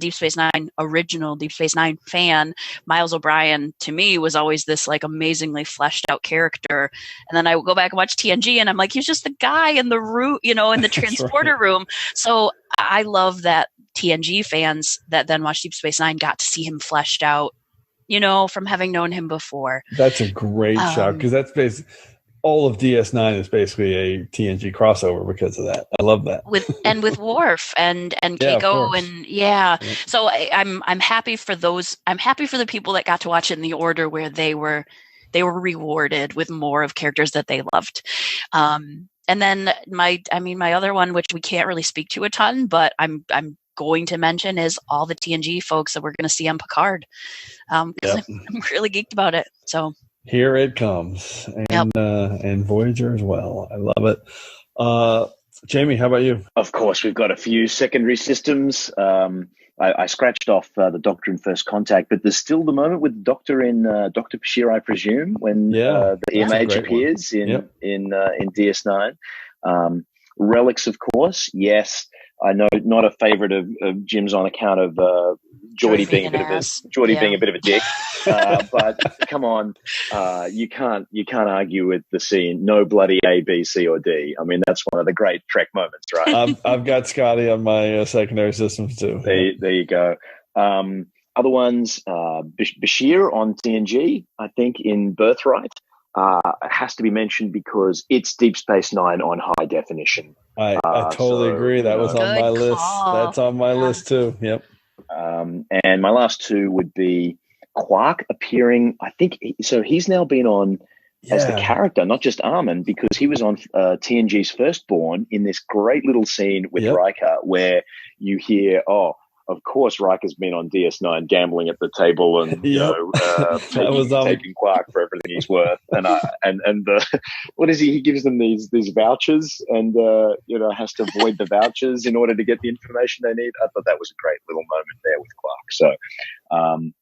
original Deep Space Nine fan. Miles O'Brien to me was always this like amazingly fleshed out character, and then I would go back and watch TNG, and I'm like, he's just the guy in the in the transporter room. So I love that TNG fans that then watch Deep Space Nine got to see him fleshed out, from having known him before. That's a great shot because that's basically all of DS9 is basically a TNG crossover because of that. I love that. With Worf and Keiko and So I'm happy for those. I'm happy for the people that got to watch it in the order where they were rewarded with more of characters that they loved. And then my other one, which we can't really speak to a ton, but I'm going to mention is all the TNG folks that we're going to see on Picard. Because I'm really geeked about it. So here it comes, and Voyager as well. I love it. Jamie, how about you? Of course, we've got a few secondary systems. I scratched off the Doctor in First Contact, but there's still the moment with the Doctor in Dr. Bashir, I presume, when the image appears in DS9. Relics, of course, yes. I know, not a favorite of Jim's on account of Geordie being a bit of a dick. But come on, you can't argue with the scene. No bloody A, B, C, or D. I mean, that's one of the great Trek moments, right? I've got Scotty on my secondary systems too. There you go. Other ones, Bashir on TNG, I think in Birthright. It has to be mentioned because it's Deep Space Nine on high definition. I totally agree. That was on my list. That's on my list too. Yep. And my last two would be Quark appearing. I think so. He's now been on as the character, not just Armin, because he was on TNG's Firstborn in this great little scene with Riker, where you hear, of course, Riker's been on DS9 gambling at the table and taking Quark for everything he's worth. And what is he? He gives them these vouchers and has to void the vouchers in order to get the information they need. I thought that was a great little moment there with Quark. So,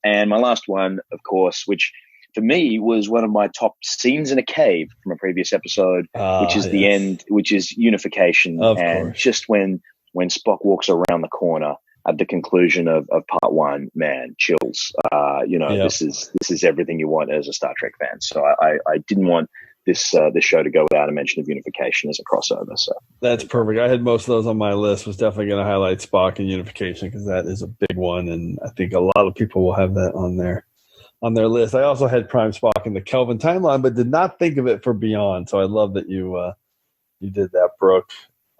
and my last one, of course, which for me was one of my top scenes in a cave from a previous episode, which is the end, which is unification, and just when Spock walks around the corner at the conclusion of part one, man, chills. This is everything you want as a Star Trek fan. So I didn't want this show to go without a mention of unification as a crossover. So that's perfect. I had most of those on my list. Was definitely going to highlight Spock and unification because that is a big one, and I think a lot of people will have that on their list. I also had Prime Spock in the Kelvin timeline, but did not think of it for Beyond. So I love that you did that, Brooke.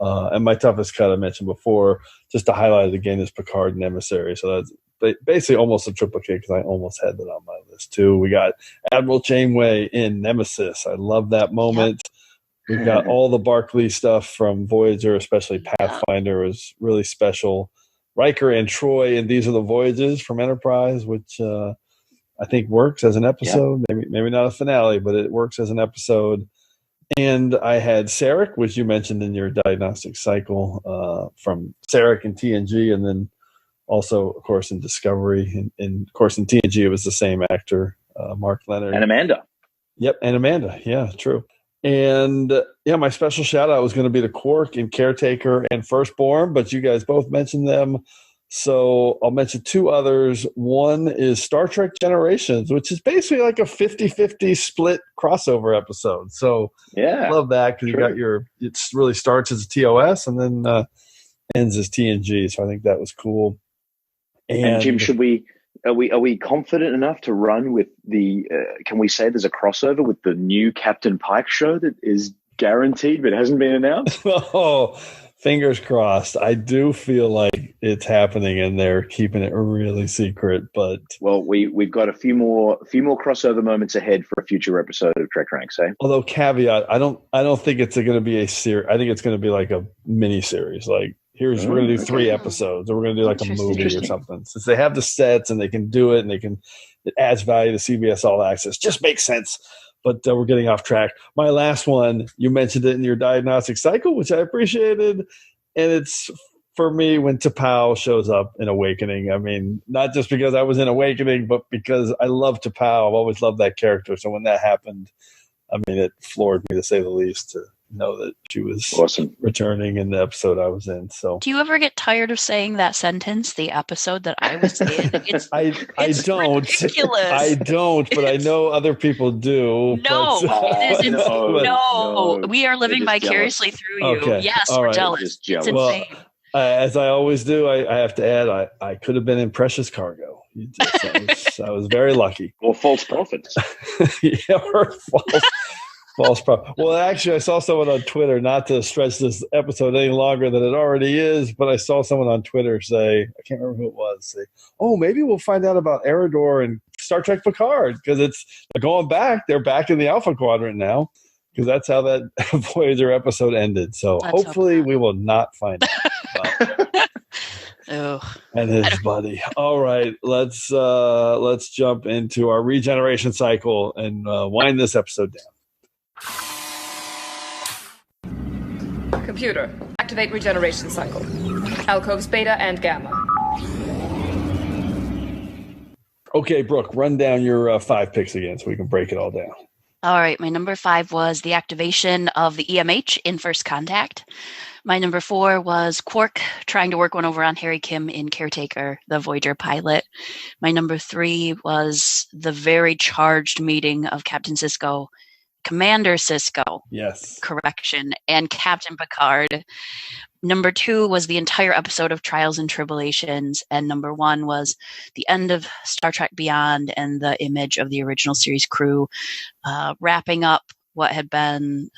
And my toughest cut I mentioned before, just to highlight it again, is Picard and Emissary. So that's basically almost a triplicate because I almost had that on my list too. We got Admiral Janeway in Nemesis. I love that moment. Yep. We've got all the Barclay stuff from Voyager, especially Pathfinder was really special. Riker and Troy, and These Are the Voyages from Enterprise, which I think works as an episode. Yep. Maybe not a finale, but it works as an episode. And I had Sarek, which you mentioned in your diagnostic cycle, from Sarek and TNG, and then Also, of course, in Discovery. And of course, in TNG, it was the same actor, Mark Leonard. And Amanda. Yep, and Amanda. Yeah, true. And my special shout out was going to be to Quark and Caretaker and Firstborn, but you guys both mentioned them. So I'll mention two others. One is Star Trek Generations, which is basically like a 50-50 split crossover episode. So I love that because you got it really starts as a TOS and then ends as TNG. So I think that was cool. And Jim, are we confident enough to run with can we say there's a crossover with the new Captain Pike show that is guaranteed but hasn't been announced? Oh, fingers crossed. I do feel like it's happening and they're keeping it really secret, but we've got a few more crossover moments ahead for a future episode of Trek Ranks, eh? Although caveat, I don't think it's going to be a series. I think it's going to be like a mini series. Like we're going to do 3 episodes, or we're going to do like a movie or something. Since they have the sets and they can do it, and it adds value to CBS All Access. Just makes sense. But we're getting off track. My last one, you mentioned it in your diagnostic cycle, which I appreciated. And it's, for me, when T'Pau shows up in Awakening. I mean, not just because I was in Awakening, but because I love T'Pau. I've always loved that character. So when that happened, I mean, it floored me, to say the least, to know that she was returning in the episode I was in. So, do you ever get tired of saying that sentence? The episode that I was in. I don't. Ridiculous. I don't, but I know other people do. No, it isn't. No, we are living vicariously through you. Okay. Yes, we're jealous. It's insane. As I always do, I have to add, I could have been in Precious Cargo. I was very lucky. Or False Prophets. Or false prophet. Well, actually, I saw someone on Twitter, not to stretch this episode any longer than it already is, but I saw someone on Twitter say, I can't remember who it was, say, oh, maybe we'll find out about Eridor and Star Trek Picard, because they're going back. They're back in the Alpha Quadrant now, because that's how that Voyager episode ended. So hopefully we will not find out. And his buddy. All right, let's jump into our regeneration cycle and wind this episode down. Computer, activate regeneration cycle. Alcoves beta and gamma. Okay, Brooke, run down your 5 picks again so we can break it all down. All right, my number 5 was the activation of the EMH in First Contact. My number 4 was Quark trying to work one over on Harry Kim in Caretaker, the Voyager pilot. My number 3 was the very charged meeting of Captain Sisko, Commander Sisko, correction, and Captain Picard. Number 2 was the entire episode of Trials and Tribulations, and number 1 was the end of Star Trek Beyond and the image of the original series crew, wrapping up what had been,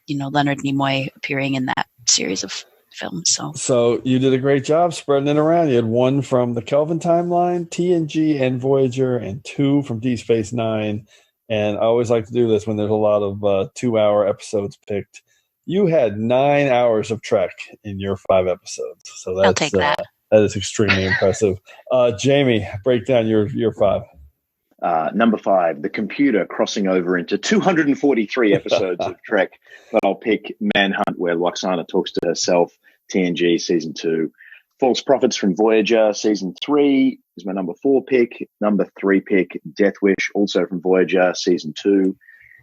Leonard Nimoy appearing in that series of films. So you did a great job spreading it around. You had 1 from the Kelvin timeline, TNG and Voyager, and 2 from Deep Space Nine. And I always like to do this when there's a lot of 2-hour episodes picked. You had 9 hours of Trek in your 5 episodes. So that's, I'll take that. That is extremely impressive. Jamie, break down your 5. Number 5, the computer crossing over into 243 episodes of Trek. But I'll pick Manhunt, where Loxana talks to herself, TNG Season 2. False Prophets from Voyager Season 3 is my number 4 pick. Number 3 pick, Death Wish, also from Voyager Season 2.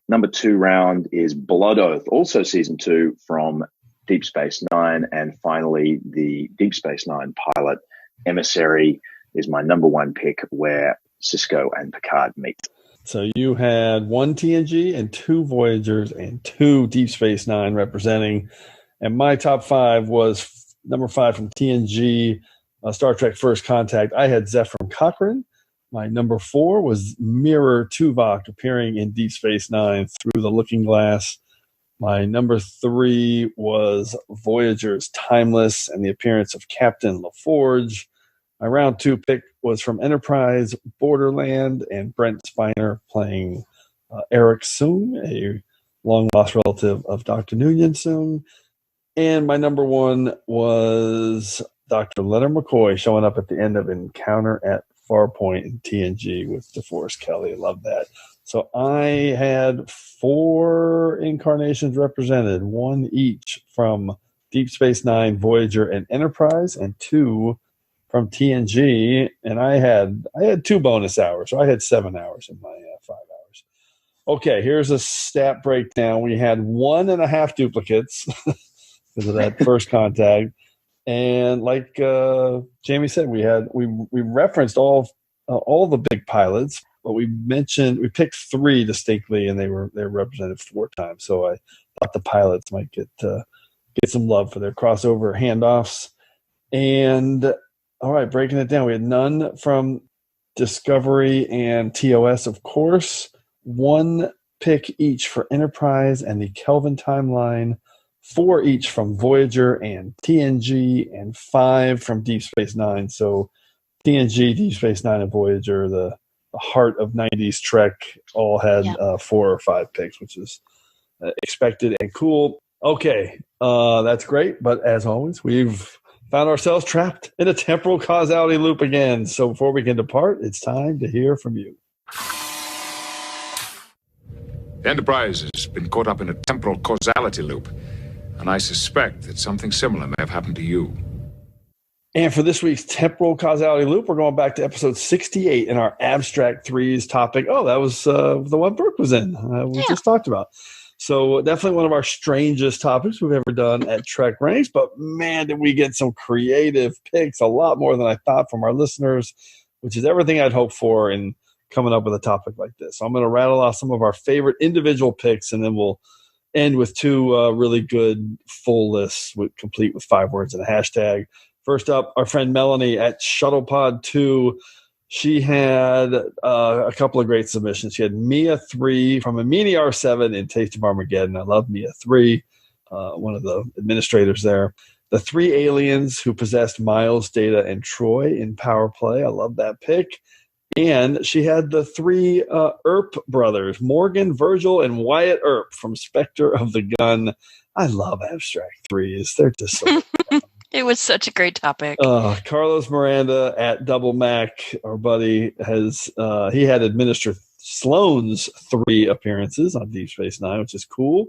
Number 2 round is Blood Oath, also Season 2 from Deep Space Nine. And finally, the Deep Space Nine pilot, Emissary, is my number 1 pick, where Sisko and Picard meet. So you had 1 TNG and 2 Voyagers and 2 Deep Space Nine representing. And my top 5 was number 5 from TNG, Star Trek First Contact. I had Zefram Cochrane. My number 4 was Mirror Tuvok, appearing in Deep Space Nine through the Looking Glass. My number 3 was Voyager's Timeless and the appearance of Captain LaForge. My round 2 pick was from Enterprise, Borderland, and Brent Spiner playing Eric Soong, a long-lost relative of Dr. Nguyen Soong. And my number 1 was Dr. Leonard McCoy showing up at the end of Encounter at Farpoint in TNG with DeForest Kelley. Love that. So I had 4 incarnations represented, 1 each from Deep Space Nine, Voyager, and Enterprise, and 2 from TNG, and I had 2 bonus hours, so I had 7 hours in my 5 hours. Okay, here's a stat breakdown. We had 1.5 duplicates because of that first contact, and like Jamie said, we referenced all the big pilots, but we picked 3 distinctly, and they were represented 4 times. So I thought the pilots might get some love for their crossover handoffs. And all right, breaking it down, we had none from Discovery and TOS, of course. 1 pick each for Enterprise and the Kelvin timeline. 4 each from Voyager and TNG, and 5 from Deep Space Nine. So TNG, Deep Space Nine, and Voyager, the heart of 90s Trek, all had 4 or 5 picks, which is expected and cool. Okay, that's great. But as always, we've found ourselves trapped in a temporal causality loop again. So before we can depart, it's time to hear from you. The Enterprise has been caught up in a temporal causality loop, and I suspect that something similar may have happened to you. And for this week's temporal causality loop, we're going back to episode 68 in our Abstract 3's topic. Oh, that was the one Brooke was in. We just talked about. So definitely one of our strangest topics we've ever done at TrekRanks. But man, did we get some creative picks, a lot more than I thought from our listeners, which is everything I'd hoped for in coming up with a topic like this. So I'm going to rattle off some of our favorite individual picks, and then we'll end with 2 really good full lists complete with 5 words and a hashtag. First up, our friend Melanie at ShuttlePod2. She had a couple of great submissions. She had Mia 3 from Amini R7 in Taste of Armageddon. I love Mia 3, one of the administrators there. The 3 aliens who possessed Miles, Data, and Troy in Power Play. I love that pick. And she had the 3 Earp brothers, Morgan, Virgil, and Wyatt Earp from Spectre of the Gun. I love Abstract 3s. They're just so fun. It was such a great topic. Carlos Miranda at Double Mac, our buddy, he had administered Sloane's 3 appearances on Deep Space Nine, which is cool.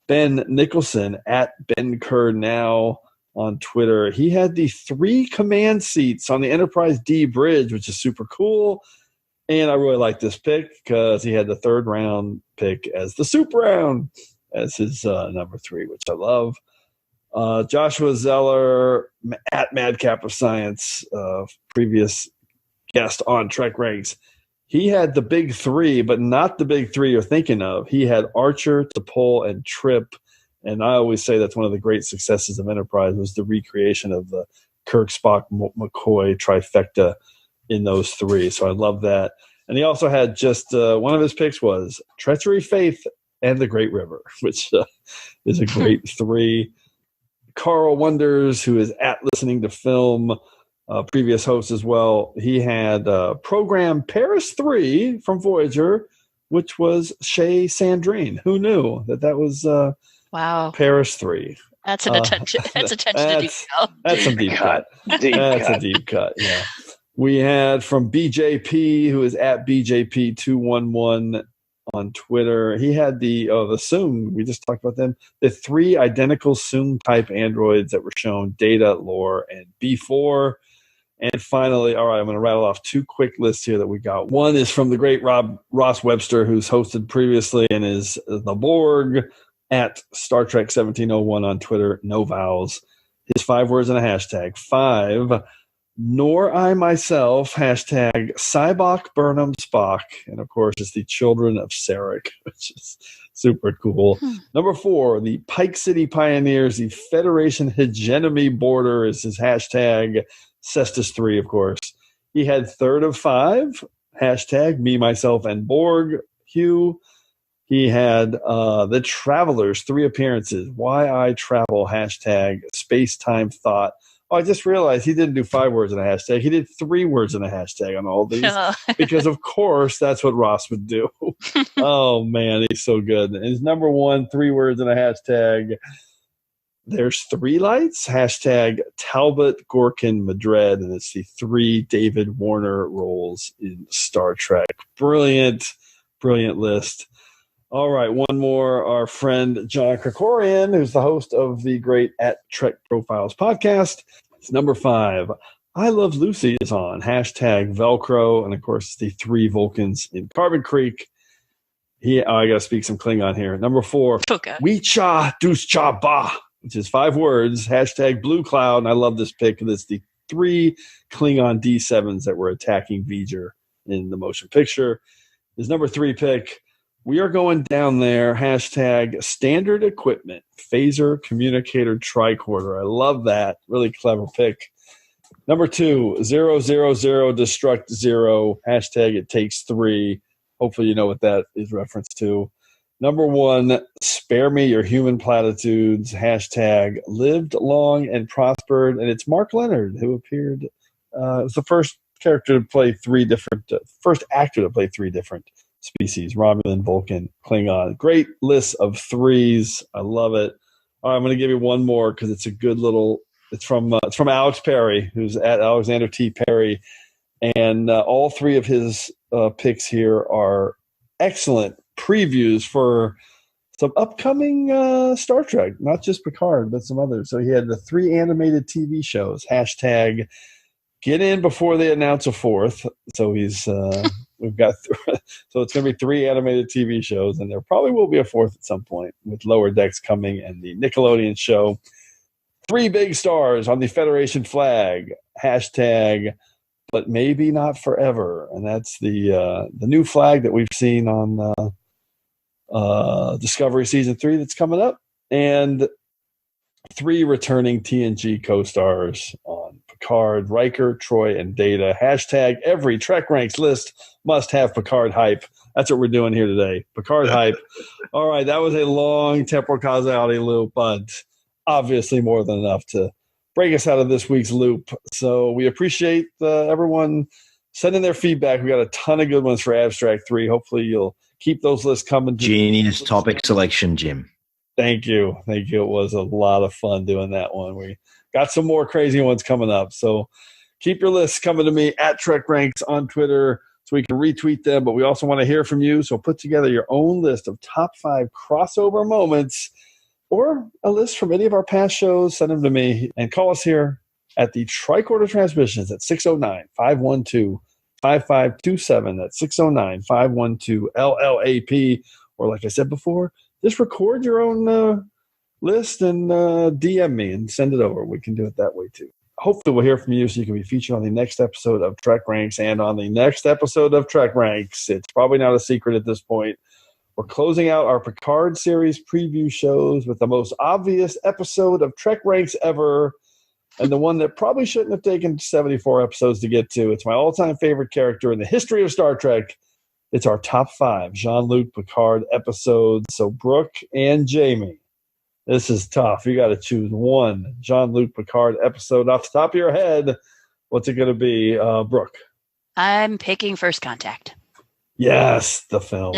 Ben Nicholson at Ben Kerr Now on Twitter. He had the 3 command seats on the Enterprise D bridge, which is super cool. And I really like this pick because he had the 3rd round pick as the soup round as his number 3, which I love. Joshua Zeller at Madcap of Science, previous guest on TrekRanks. He had the big 3, but not the big 3 you're thinking of. He had Archer, T'Pol, and Trip. And I always say that's one of the great successes of Enterprise was the recreation of the Kirk, Spock, McCoy trifecta in those 3. So I love that. And he also had just one of his picks was Treachery, Faith, and the Great River, which is a great 3. Carl Wonders, who is at Listening to Film, previous host as well, he had program Paris 3 from Voyager, which was Shay Sandrine. Who knew that was wow, Paris 3? That's an attention. That's attention to detail. That's some deep cut. A deep cut. Yeah. We had from BJP, who is at BJP211 on Twitter. He had the Soong. We just talked about them. The 3 identical Soong type androids that were shown: Data, Lore, and B4. And finally, all right, I'm going to rattle off 2 quick lists here that we got. One is from the great Ross Webster, who's hosted previously and is the Borg at Star Trek 1701 on Twitter. No vowels. His 5 words and a hashtag. 5. Nor I myself, hashtag Cybok Burnham Spock. And of course, it's the Children of Sarek, which is super cool. Number 4, the Pike City Pioneers, the Federation Hegemony Border is his hashtag. Cestus 3, of course. He had 3rd of 5, hashtag Me, Myself, and Borg. Hugh. He had the Travelers, 3 appearances. Why I Travel, hashtag Space Time Thought. Oh, I just realized he didn't do 5 words in a hashtag. He did 3 words in a hashtag on all these because, of course, that's what Ross would do. Oh, man, he's so good. And his number 1, 3 words in a hashtag. There's 3 lights, hashtag Talbot Gorkin Madrid, and it's the 3 David Warner roles in Star Trek. Brilliant list. All right, one more. Our friend John Krikorian, who's the host of the great At Trek Profiles podcast. It's number 5. I Love Lucy is on. Hashtag Velcro. And, of course, the 3 Vulcans in Carbon Creek. I got to speak some Klingon here. Number 4, okay. Wecha Dus Cha Ba, which is 5 words. Hashtag Blue Cloud. And I love this pick because it's the 3 Klingon D7s that were attacking Voyager in the motion picture. His number 3 pick, we are going down there. Hashtag Standard Equipment, Phaser Communicator Tricorder. I love that. Really clever pick. Number 2, 000 Destruct 0. Hashtag It Takes 3. Hopefully you know what that is reference to. Number 1, Spare Me Your Human Platitudes. Hashtag Lived Long and Prospered. And it's Mark Leonard who appeared. It was the first character to play 3 different, first actor to play 3 different species: Romulan, Vulcan, Klingon. Great list of 3s. I love it. All right, I'm going to give you one more because it's a good little. It's from Alex Perry, who's at Alexander T. Perry, and all 3 of his picks here are excellent previews for some upcoming Star Trek, not just Picard, but some others. So he had the 3 animated TV shows. Hashtag Get in before they announce a 4th. So he's we've got so it's going to be 3 animated TV shows, and there probably will be a 4th at some point with Lower Decks coming and the Nickelodeon show. 3 big stars on the Federation flag. Hashtag But Maybe Not Forever, and that's the new flag that we've seen on Discovery Season 3 that's coming up, and 3 returning TNG co-stars on Picard: Riker, Troy, and Data. Hashtag Every Trek Ranks list must have Picard hype. That's what we're doing here today. Picard hype. All right, that was a long temporal causality loop, but obviously more than enough to break us out of this week's loop. So we appreciate everyone sending their feedback. We got a ton of good ones for Abstract 3. Hopefully you'll keep those lists coming. Genius topic selection, Jim. Thank you. It was a lot of fun doing that one. We got some more crazy ones coming up. So keep your lists coming to me at TrekRanks on Twitter so we can retweet them. But we also want to hear from you. So put together your own list of top 5 crossover moments, or a list from any of our past shows. Send them to me and call us here at the Tricorder Transmissions at 609-512-5527. That's 609-512-LLAP. Or like I said before, just record your own list and DM me and send it over. We can do it that way too. Hopefully we'll hear from you so you can be featured on the next episode of Trek Ranks and on the next episode of Trek Ranks. It's probably not a secret at this point. We're closing out our Picard series preview shows with the most obvious episode of Trek Ranks ever, and the one that probably shouldn't have taken 74 episodes to get to. It's my all-time favorite character in the history of Star Trek. It's our top 5 Jean-Luc Picard episodes. So Brooke and Jamie, this is tough. You got to choose one Jean-Luc Picard episode off the top of your head. What's it going to be, Brooke? I'm picking First Contact. Yes, the film.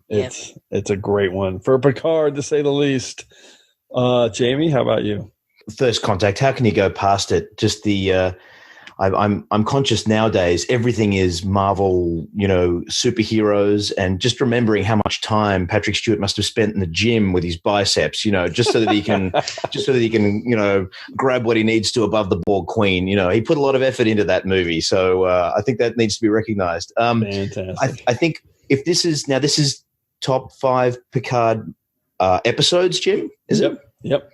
It's a great one for Picard, to say the least. Jamie, how about you? First Contact. How can you go past it? Just the I'm conscious nowadays. Everything is Marvel, superheroes, and just remembering how much time Patrick Stewart must have spent in the gym with his biceps, just so that he can, grab what he needs to above the Borg Queen. He put a lot of effort into that movie, so I think that needs to be recognized. Fantastic. I think if this is top 5 Picard episodes, Jim, is it? Yep.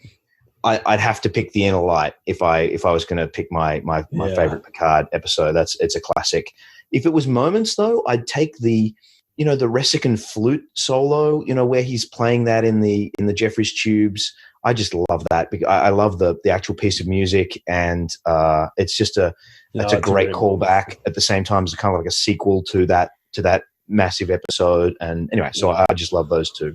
I'd have to pick The Inner Light if I was going to pick my favorite Picard episode. It's a classic. If it was moments though, I'd take the Resican flute solo, where he's playing that in the Jeffries tubes. I just love that. I love the actual piece of music, and it's just that's a great callback at the same time as kind of like a sequel to that massive episode. And anyway, so I just love those two.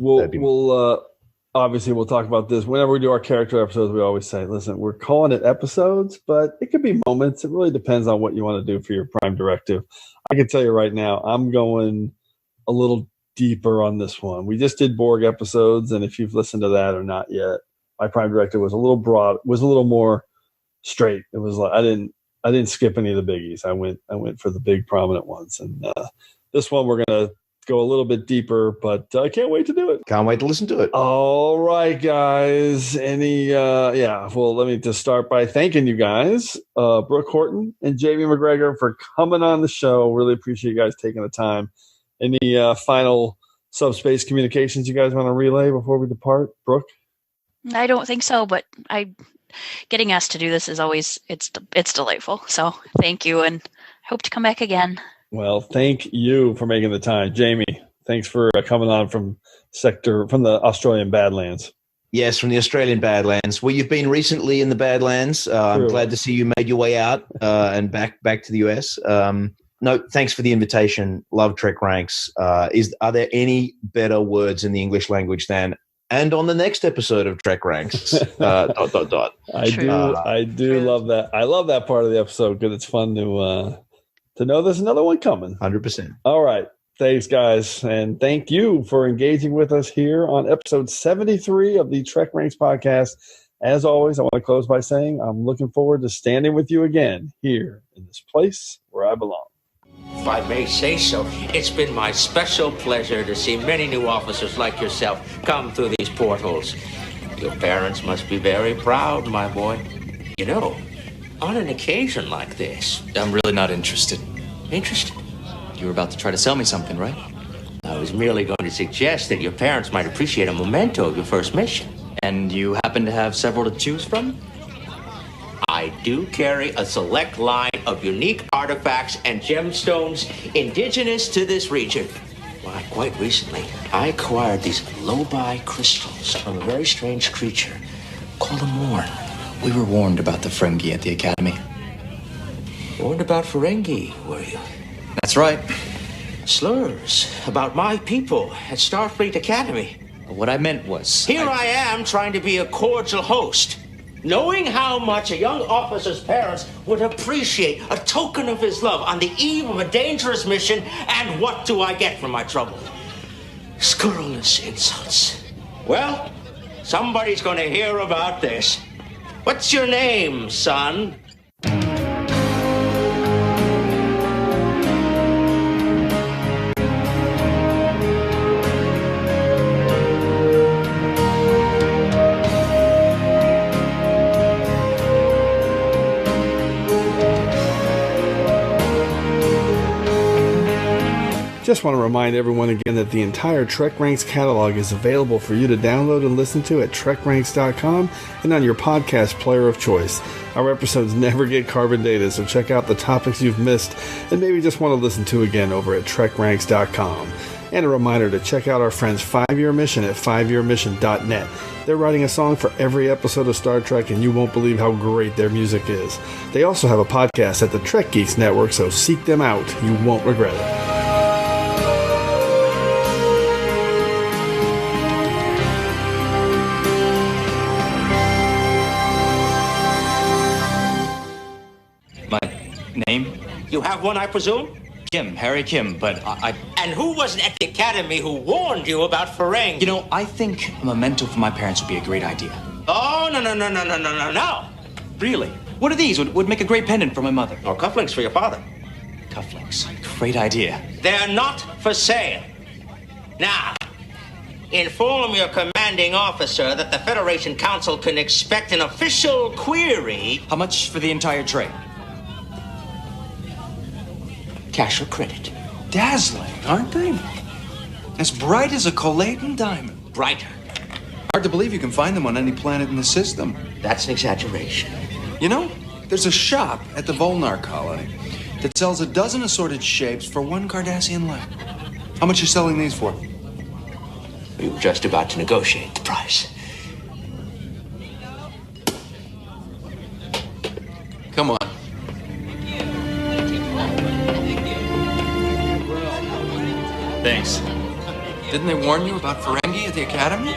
Obviously, we'll talk about this. Whenever we do our character episodes, we always say, listen, we're calling it episodes, but it could be moments. It really depends on what you want to do for your Prime Directive. I can tell you right now, I'm going a little deeper on this one. We just did Borg episodes, and if you've listened to that or not yet, my Prime Directive was a little broad, was a little more straight. It was like I didn't skip any of the biggies. I went for the big prominent ones. And this one we're going to go a little bit deeper, but I can't wait to do it. Can't wait to listen to it. All right, guys. Let me just start by thanking you guys, Brooke Horton and Jamie McGregor, for coming on the show. Really appreciate you guys taking the time. Any final subspace communications you guys want to relay before we depart, Brooke? I don't think so, but getting asked to do this is always, it's delightful. So thank you, and hope to come back again. Well, thank you for making the time. Jamie, thanks for coming on from the Australian Badlands. Yes, from the Australian Badlands. Well, you've been recently in the Badlands. I'm glad to see you made your way out and back to the US. No, thanks for the invitation. Love TrekRanks. Are there any better words in the English language than "and on the next episode of TrekRanks"? ... I do love that. I love that part of the episode because it's fun to know there's another one coming. 100%. All right. Thanks, guys. And thank you for engaging with us here on episode 73 of the TrekRanks podcast. As always, I want to close by saying I'm looking forward to standing with you again here in this place where I belong. If I may say so, it's been my special pleasure to see many new officers like yourself come through these portholes. Your parents must be very proud, my boy. You know, on an occasion like this... I'm really not interested. Interested? You were about to try to sell me something, right? I was merely going to suggest that your parents might appreciate a memento of your first mission. And you happen to have several to choose from? I do carry a select line of unique artifacts and gemstones indigenous to this region. Why, quite recently, I acquired these lobi crystals from a very strange creature called a Morn. We were warned about the Ferengi at the Academy. Warned about Ferengi, were you? That's right. Slurs about my people at Starfleet Academy. What I meant was... Here I am trying to be a cordial host, knowing how much a young officer's parents would appreciate a token of his love on the eve of a dangerous mission, and what do I get for my trouble? Scurrilous insults. Well, somebody's going to hear about this. What's your name, son? Just want to remind everyone again that the entire TrekRanks catalog is available for you to download and listen to at TrekRanks.com and on your podcast player of choice. Our episodes never get carbon dated, so check out the topics you've missed and maybe just want to listen to again over at TrekRanks.com. And a reminder to check out our friends 5-Year Mission at 5yearmission.net. They're writing a song for every episode of Star Trek, and you won't believe how great their music is. They also have a podcast at the Trek Geeks Network, so seek them out. You won't regret it. Name? You have one, I presume? Kim, Harry Kim, but I... And who was it at the Academy who warned you about Ferengi? You know, I think a memento for my parents would be a great idea. Oh, no. Really? What are these? Would make a great pendant for my mother. Or cufflinks for your father. Cufflinks. Great idea. They're not for sale. Now, inform your commanding officer that the Federation Council can expect an official query. How much for the entire tray? Cash or credit? Dazzling, aren't they? As bright as a Collaton diamond. Brighter. Hard to believe you can find them on any planet in the system. That's an exaggeration. You know, there's a shop at the Volnar colony that sells a dozen assorted shapes for 1 Cardassian life. How much are you selling these for? We were just about to negotiate the price. Come on. Thanks. Didn't they warn you about Ferengi at the Academy?